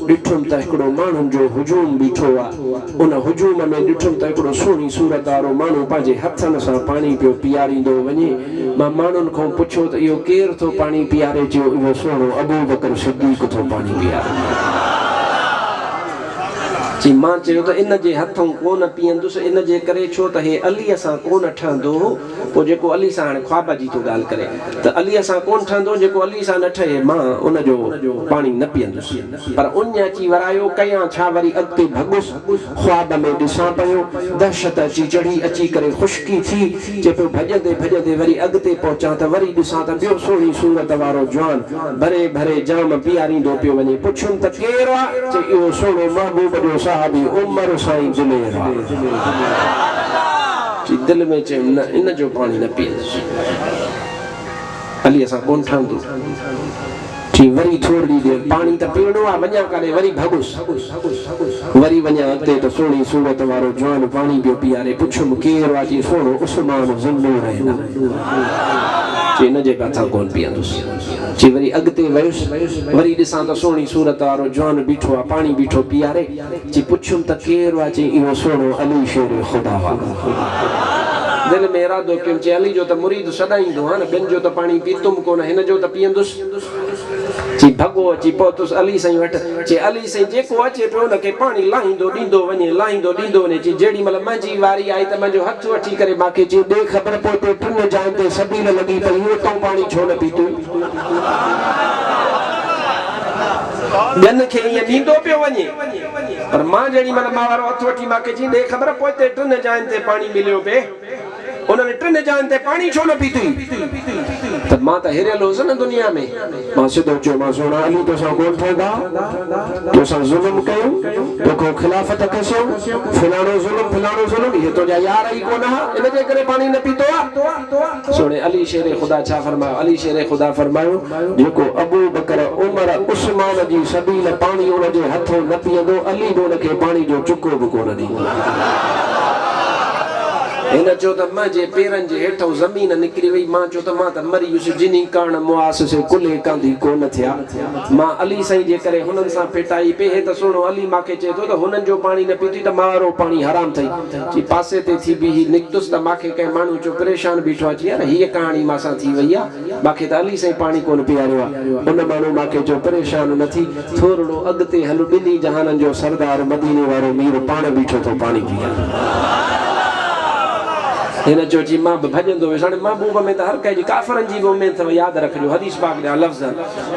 ॾिठुमि त हिकिड़ो माण्हुनि जो हुजूम बीठो आहे। उन हुजूम में ॾिठुमि त हिकिड़ो सुहिणी सूरत वारो माण्हू पंहिंजे हथनि सां पाणी पियो पीआरींदो वञे। मां माण्हुनि खां पुछो त इहो केरु थो पाणी पीआरे चयो इहो सुहिणो अबू बकर सिद्दीक़ थो पाणी पीआरे जी मां चयो त इन जे हथों कोन पीअंदुसि इन जे करे छो त हे अलीअ सां कोन ठहंदो पोइ जेको अली सां हाणे ख्वाब जी थो ॻाल्हि करे त अलीअ सां कोन ठहंदो जेको अली सां न ठहे मां उनजो पाणी न पीअंदुसि पर उन अची वरायो कयां छा वरी अॻिते भॻुसि ख्वाब में ॾिसां पियो दहशत अची चढ़ी अची करे ख़ुश्की थी जे पियो भॼंदे भॼंदे वरी अॻिते पहुचां त वरी ॾिसां त ॿियो सुहिणी सूरत वारो जवान भरे भरे जाम पीआरींदो पियो वञे पुछियुमि त केरु आहे चई इहो सुहिणो महबूब जो साहबी उमर साईं जुमेर दिल में चयो न इन जो पाणी न पीअंदुसि अली असां कोन ठहंदो ठी वरी थोरी देरि पाणी त पीअणो आहे वञा करे वरी भॻुसि वरी वञा अॻिते त सुहिणी सूरत वारो जवान पाणी पियो पीआरे पुछियुमि केरु आहे जी सुहिणो उस्मान ज़िंदो रहंदा इन जे मथां कोन पीअंदुसि जी वरी अॻिते वयुसि वरी ॾिसां त सुहिणी सूरत वारो जवान बीठो आहे पाणी बीठो पीआरे जी पुछियुमि त केरु आहे चई इहो सुहिणो अली शेर ख़ुदा दिल में इरादो कयुमि चई अली जो त मुरीद सदाईंदो आहे न ॿियनि जो त पाणी पीतुमि कोन हिन जो त पीअंदुसि जी भॻो अची पहुतुसि अली साईं वटि चई अली साईं जेको अचे पियो हुनखे पाणी लाहींदो ॾींदो वञे चई जेॾी महिल मुंहिंजी वारी आई त मुंहिंजो हथु वठी करे मूंखे चई ॾे ख़बर पोइ टिनि जाइनि ते सबील लॻी पई उतां पाणी छो न पीतो ॿियनि खे ईअं ॾींदो पियो वञे पर मां जेॾी महिल मां वारो हथु वठी मूंखे चई ॾे ख़बर पोइ टिनि जाइनि ते पाणी मिलियो पिए उन्होंने टिनि जाइनि ते पाणी छो न पीती त मां त हिरियल हुअसि न दुनिया में मां सिधो चयो मां सुहिणा अली तोसां कोन ठहंदा तोसां ज़ुल्म कयूं तोखां खिलाफ़त कसियो फलाणो ज़ुल्म इहे तुंहिंजा यार ई कोन हा इन जे करे पाणी न पीतो आहे सुहिणे अली शेर ख़ुदा छा फरमायो अली शेर ख़ुदा फरमायो जेको अबू बकर उमर उस्मान जी सबील पाणी उन जे हथों न पीअंदो अली बि उनखे पाणी जो चुको बि कोन ॾींदो हिन चयो त मुंहिंजे पेरनि जे हेठां ज़मीन निकिरी वई मां चयो त मां त मरी वियुसि जिनी करण मुआस से कुले कांधी कोन थिया मां अली साईं जे करे हुननि सां फिटाई पे हे त सुहिणो अली मूंखे चए थो त हुननि जो पाणी न पीती त मां वारो पाणी हराम थई जी पासे ते थी बि निकितुसि त मूंखे कंहिं माण्हू चयो परेशान बीठो आहे यार हीअ कहाणी मां सां थी वई आहे मूंखे त अली साईं पाणी कोन पीआरियो आहे उन माण्हू मूंखे चयो परेशान न थी थोरो अॻिते हल ॿिन्ही जहाननि जो सरदार मदीने वारो मीर पाण बीठो थो पाणी पीआरे हिन चयो जी मां बि भॼंदो वियुसि हाणे महबूब में त हर कंहिंजी काफ़रनि जी बि उमेद अथव यादि रखिजो हदीस पाक जा लफ़्ज़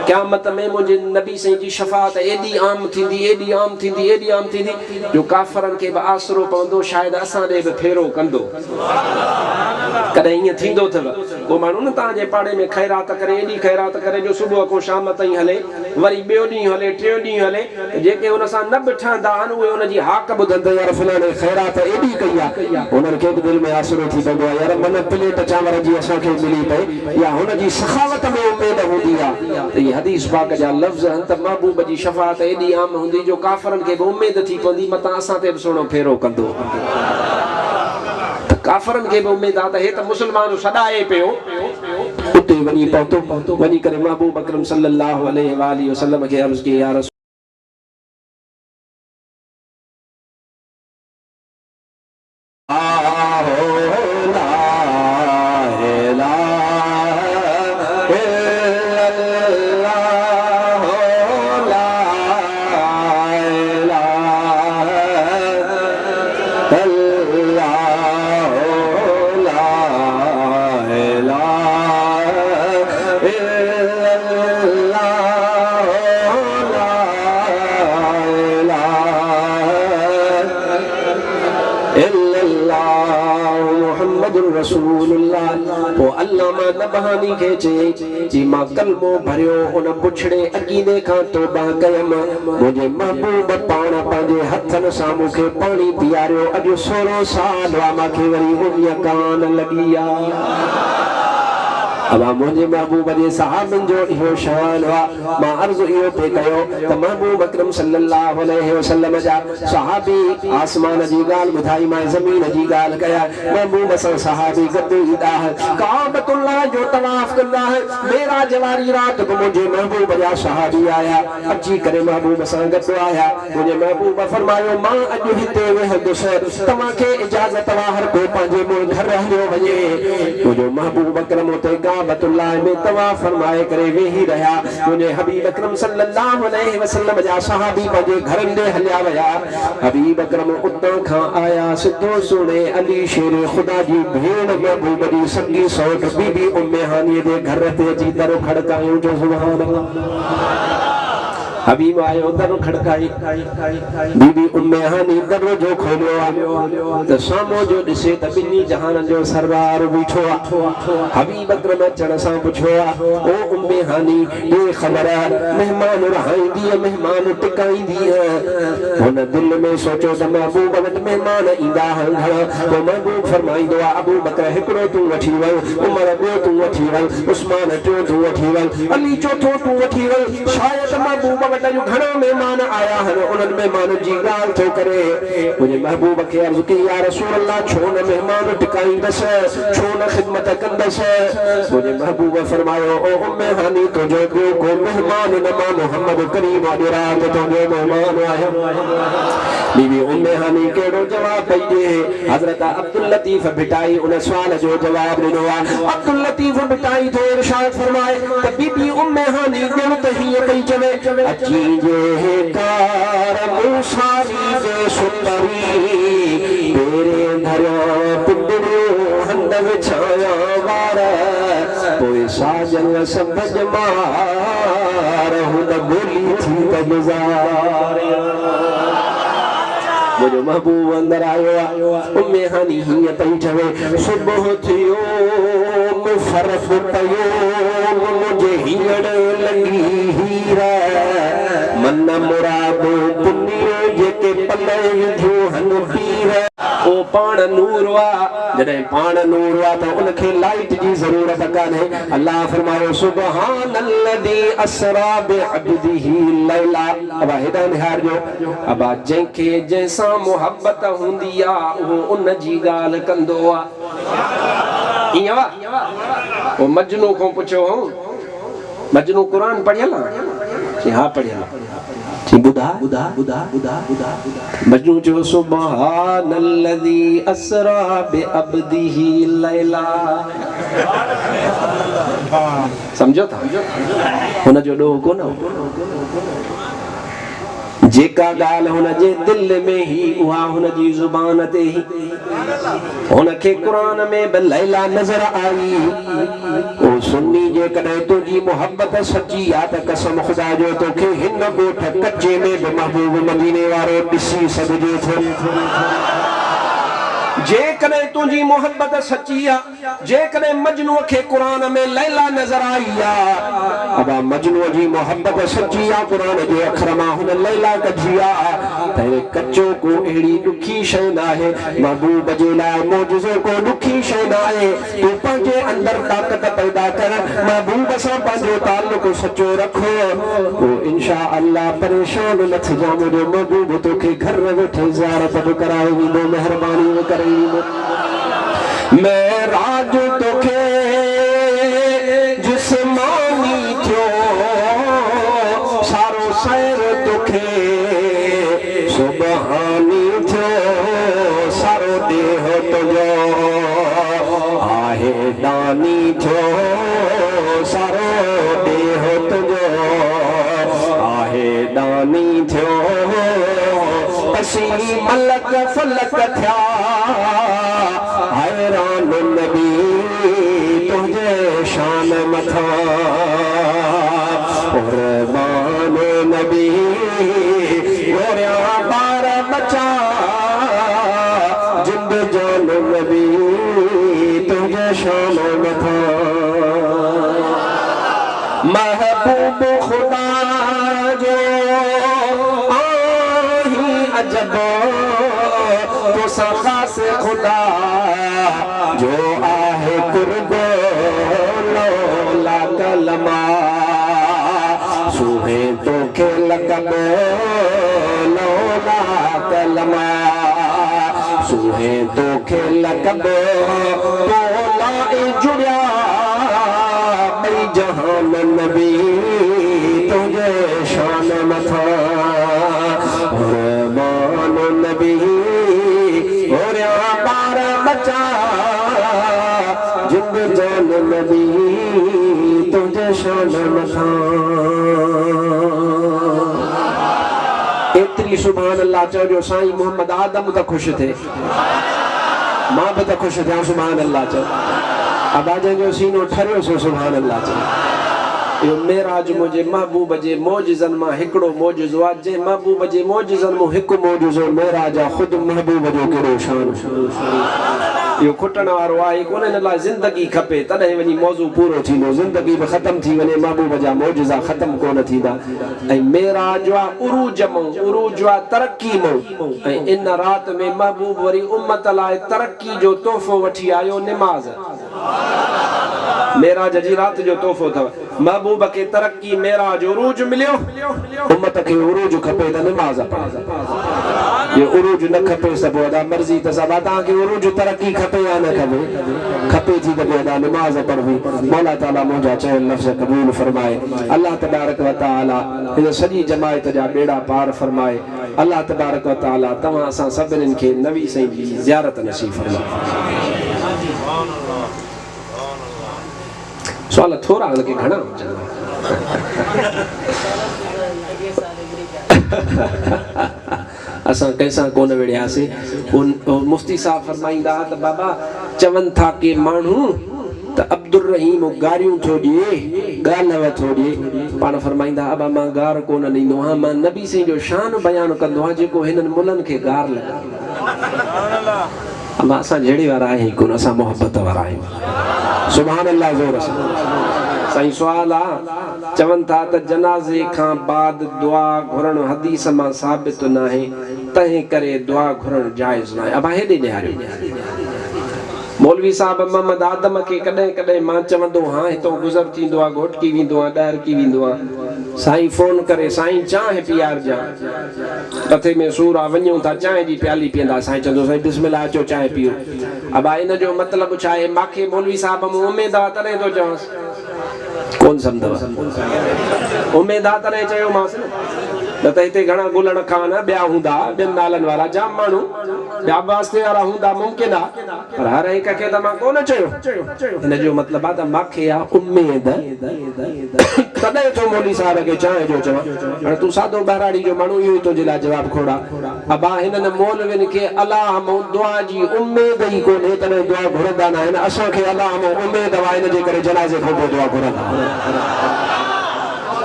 क़यामत में मुंहिंजे नबी साईं जी शफ़ाअत एॾी आम थींदी जो काफ़रनि खे बि आसरो पवंदो शायदि असां ॾे बि फेरो कंदो कॾहिं ईअं थींदो अथव को माण्हू न तव्हांजे पाड़े में ख़ैरात करे एॾी ख़ैरात करे जो सुबुह खां शाम ताईं हले वरी ॿियो ॾींहुं हले टियों ॾींहुं हले जेके हुन सां न बि ठहंदा आहिनि उहे हुनजी हाक ॿुधंदा यार फलाणे ख़ैरात एॾी कई आहे हुननि खे बि दिलि में आसरो थी पवंदो आहे यार मन प्लेट चांवर जी असांखे मिली पए या हुनजी सखावत में उमेद हूंदी आहे त इहे हदीस पाक जा लफ़्ज़ आहिनि त महबूब जी शफ़ाअत एॾी आम हूंदी जो काफ़रनि खे बि उमेद थी पवंदी मतां असां ते बि सुहिणो फेरो कंदो काफ़रनि खे बि उमेद आहे त हे त मुस्लमान सॾाए पियो उते वञी पहुतो वञी करे महबूब अकरम सल्लल्लाहु अलैहि वसल्लम खे अर्ज़ कई या बहानी के चे जी मां कलमो भरियो उन पुछड़े अकीदे खां तौबा कयम मुझे महबूब पाण पंहिंजे हथनि सां मूंखे पाणी पीआरियो अॼु 16 साल मांखे वरी उमिया कान लॻी आहे अब मुझे महबूब जे सहाबन जो इहो शान हुआ मां अर्ज़ इहो पे कयो त महबूब अकरम सल्लल्लाहु अलैहि वसल्लम जा सहाबी आसमान जी गाल ॿुधाई मां ज़मीन जी गाल कया महबूब सां सहाबी गॾु ईंदा काबतुल्लाह जो तवाफ कंदा मेराज वारी रात को मुझे महबूब जा सहाबी आया अची करे महबूब सां गॾु आया मुझे महबूब फरमायो मां अॼु हिते वेहंदुसि तव्हांखे इजाज़त वा हर को पंहिंजे मुल्क घर हलियो वञे मुझो महबूब अकरम उते काबतुल्लाह में तवाफ फरमाए करे वेही रहा मुझे हबीब अकरम सल्लल्लाहु अलैहि वसल्लम जा सहाबी पंहिंजे घरनि ॾे हलिया विया हबीब अकरम उतां खां आया सिधो सुणे अली शेर खुदा जी भेण महबूब जी संगी सौट बीबी उम्मे हानी जे घर ते अची दर खड़कायो जो सुभान अल्लाह हबीब आयो दर खड़काई बीबी उम्मे हानी दर जो खोलियो त सामो जो ॾिसे त ॿिन्ही जहान जो सरदार बीठो हबीब अकरम अचण सां पुछियो ओ उम्मे हानी ये ख़बर मेहमान रहाईंदी मेहमान टिकाईंदी हुन दिल में सोचो त महबूब वटि मेहमान ईंदा घणा तो महबूब फरमाईंदो आहे अबू बकर हिकिड़ो तूं वठी वञ उमर ॿियो तूं वठी वञ उस्मान टियों तूं वठी वञ अली चौथो तूं वठी वञ शायदि महबूब वटि जो घणा मेहमान आया आहिनि उन्हनि मेहमान जी ॻाल्हि थो करे मुंहिंजे महबूब खे अर्ज़ कई या रसूल अल्लाह छो न मेहमान टिकाईंदसि छो न ख़िदमत कंदसि मुंहिंजे महबूब फरमायो ओ उम्मे हानी तुंहिंजो ॿियो को मेहमान न मां मोहम्मद करीम अॼु राति तुंहिंजो मेहमान आहियां बीबी उम्मे हानी कहिड़ो जवाब पई ॾे हज़रत अब्दुल लतीफ़ भिटाई उन सुवाल जो जवाब ॾिनो आहे अब्दुल लतीफ़ भिटाई थो इरशाद फरमाए त बीबी उम्मे हानी ॼण त हीअं पई चवे अची जे कार मूसारी जे सुंदरी तेरे धरिया पुंडरो हंद विछाया वार पोइ साजन सब जमार हुन बोली थी त गुज़ारिया मुझो महबूब अंदर आयो उम्मे हानी हीअं पई चवे सुबुह थियो मुफ़रफ़ पयो मुझे हींअर लॻी हीरा मन मुराद पुन्नीअ जेके पल विधियो हन पीर ओ पाण नूर वा जॾहिं पाण नूर वा त उनखे लाइट जी ज़रूरत कान्हे अल्लाह फरमायो सुबहानल्लज़ी असरा बिअब्दिही लैला अब हेॾां निहारिजो अब जंहिंखे जंहिंसां मोहब्बत हूंदी आहे उहो उन जी ॻाल्हि कंदो आहे ईअं वा ओ मजनू खां पुछियो मजनू क़ुरान पढ़ियल आहे हा पढ़ियल बुधा बुधा बुधा बुधा बुधा मजनू जो सुबहानल्लज़ी असरा बिअब्दिही लैला समझो था हुन जो ॾोह कोन जेका ॻाल्हि हुन जे दिल में ही उहा हुन जी ज़ुबान ते ही हुनखे क़ुरान में बि लैला नज़र आई ओ सुन्नी जेकॾहिं तुंहिंजी मोहब्बत सची आहे त कसम ख़ुदा जो तोखे हिन ॻोठ कचे में बि महबूब मदीने वारो ॾिसी सघिजे थो जेकॾहिं तुंहिंजी मोहब्बत सची आहे जेकॾहिं मजनूअ खे क़ुरान में लैला नज़र आई आहे अब मजनूअ जी मोहब्बत सची आहे क़ुरान जे अखर मां हुन लैला कढी आहे त कचो को अहिड़ी ॾुखी शइ न आहे महबूब जे लाइ मौजज़ो को ॾुखी शइ न आहे तूं पंहिंजे अंदरि ताक़त पैदा कर महबूब सां पंहिंजो ताल्लुक़ सचो रखो पोइ इंशा अल्लाह परेशान न थिजां मुंहिंजो महबूब तोखे घर वेठे ज़ियारत बि कराए वेंदो महिरबानी बि करे मैं राज तोखे जिस्मानी थियो सारो सैर तोखे सुबहानी थियो सारो देह तुंहिंजो आहे दानी थियो सारो देह तुंहिंजो आहे दानी थियो पसी मलक फलक थिया हैरान नबी तुझे शान मथा कुर्बान नबी गोरिया बार बचा जिंद जान नबी तुझे शान मथा महबूब खुदा जो अजब तो सखा से खुदा जो आहे कुर्बान लक़ब लौला कलमा सुहे तोखे लक़ब तोला जुड़िया ॿई जहान नबी तुंहिंजे शान मथां मानो नबी होरिया ॿार बचा जिंद जान नबी तुंहिंजे शान मथां एतिरी सुभान अल्लाह चओ साईं मोहम्मद आदम त ख़ुशि थिए मां बि त ख़ुशि थियां सुभान अल्लाह चओ अबाजन जो सीनो ठरियो सो सुभान अल्लाह चओ यो मेराज मुझे महबूब जे मौजिज़न मां हिकिड़ो मौजिज़ो आहे जे महबूब जे मौजिज़न मां हिकु मौजिज़ो मेराज आहे ख़ुदि महबूब जो कहिड़ो शान इहो खुटण वारो आहे कोन हिन लाइ ज़िंदगी खपे तॾहिं वञी मौज़ू पूरो थींदो ज़िंदगी बि ख़तमु थी वञे महबूब जा मौजिज़ा ख़तमु कोन थींदा ऐं मेराज आहे उरूज मां उरूज आहे तरक़ी मां ऐं इन राति में महबूब वरी उम्मत लाइ तरक़ी जो तोहफ़ो वठी आयो निमाज़ मेराज जी राति जो तोहफ़ो अथव महबूब खे तरक़ी मेराज उरूज मिलियो उम्मत खे उरूज खपे त निमाज़ पढ़े ये उरूज न खपे सब अदा मर्ज़ी त सब तव्हांखे उरूज तरक़ी खपे या न खपे खपे थी त अदा निमाज़ पढ़वी मौला ताला मुंहिंजा चयल लफ़्ज़ क़बूल फरमाए अल्लाह तबारक व तआला हिन सॼी जमायत जा बेड़ा पार फरमाए अल्लाह तबारक व तआला तव्हां असां सभिनीनि खे नबी साईं जी ज़ियारत नसीब फरमाए सवाल थोड़ा लगे घणा असां कैसा कोन विड़ियासीं मुफ्ती साहब फरमाईंदा त बाबा चवनि था के माण्हू त अब्दुल रहीम गारियूं थो ॾिए ॻाल्हि थो ॾिए पाण फरमाईंदा अबा मां गार कोन ॾींदो आहियां मां नबी साईं जो शान बयानु कंदो आहियां जेको हिननि मुलनि खे गार लॻा अमा असां जहिड़े वारा आहियूं कोन असां मोहबत वारा आहियूं सुभान अल्लाह ज़ोर साईं सुवाल आहे चवनि था त जनाज़े खां बाद दुआ घुरण हदीस मां साबित न आहे तंहिं करे दुआ घुरण जाइज़ न आहे अबा हेॾे ॾियारियो मौलवी साहब मोहम्मद आदम खे कॾहिं कॾहिं मां चवंदो हां हितो गुज़र थींदो आहे घोटकी वेंदो आहे ॾाहिरकी वेंदो आहे साईं फोन करे साईं चांहि पीआरिजां कथे में सूर आहे वञूं था चांहि जी प्याली पीअंदा साईं चवंदो साईं बिस्मिल्लाह अचो चांहि पीओ अबा इन जो मतिलबु छा आहे मूंखे मौलवी साहब मूं उमेद आहे तॾहिं थो चवांसि कोन सम्झंदव उमेद आहे तॾहिं चयोमांसि न त हिते घणा गुलण खान ॿिया हूंदा ॿियनि नालनि वारा जाम माण्हू ॿिया वास्ते वारा हूंदा मुमकिन आहे पर हर हिक खे त मां कोन चयो हिन जो मतिलबु आहे त मूंखे आहे उमेद तॾहिं थो मौलवी साहब खे चांहि जो चवां हाणे तूं सादो बहिराड़ी जो माण्हू इहो ई तुंहिंजे लाइ जवाबु खोड़ा अबा हिननि मौलवियुनि खे अलाह मां दुआ जी उमेद ई कोन्हे तॾहिं दुआ घुरंदा न आहिनि असांखे अलाह मां उमेद आहे हिन जे करे जनाज़े खां पोइ दुआ घुरंदा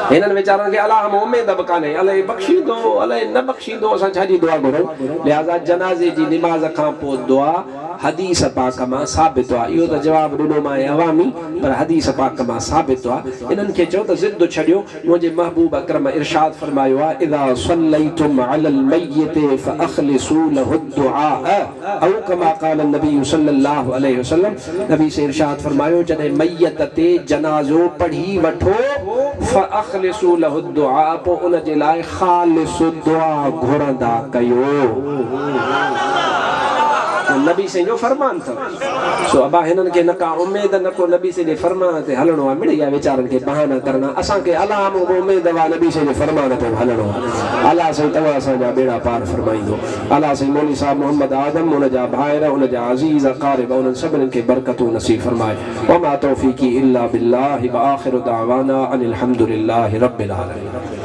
हिननि वीचारनि खे अलाह मां उमेद बि कान्हे अलाए बख़्शींदो अलाए न बख़्शींदो असां छाजी दुआ घुरूं लिहाज़ा जनाज़े जी निमाज़ खां पोइ दुआ हदीस पाक मां साबित आहे इहो त जवाबु ॾिनो मां अवामी पर हदीस पाक मां साबित आहे इन्हनि खे चओ त ज़िद छॾियो मुंहिंजे महबूब अकरम इरशाद फरमायो आहे इज़ा सल्लैतुम अलल मय्यित फअख़लिसू लहु दुआ औ कमा क़ाल नबी सल्लल्लाहु अलैहि वसल्लम नबी से इरशाद फरमायो जॾहिं मय्यत ते जनाज़ो पढ़ी वठो फअख़लिसू लहु दुआ पोइ उन जे लाइ ख़ालिस दुआ घुरंदा कयो नबी से जो फरमान था सो अबा हिनन के न का उम्मीद न को नबी से जे फरमान ते हलणो आ मिड़िया विचारन के बहाना करना असा के अल्लाह मो उम्मीद वा नबी से जे फरमान ते हलणो अल्लाह से तवा असा जा बेड़ा पार फरमाइंदो अल्लाह से मौलवी साहब मोहम्मद आदम उन जा भाईर उन जा अजीज अकारिब उन सबन के बरकतों नसीब फरमाए व मा तौफीकी इल्ला बिल्लाह व आखिर दावाना अनिल हम्दुलिल्लाहि रब्बिल आलमीन।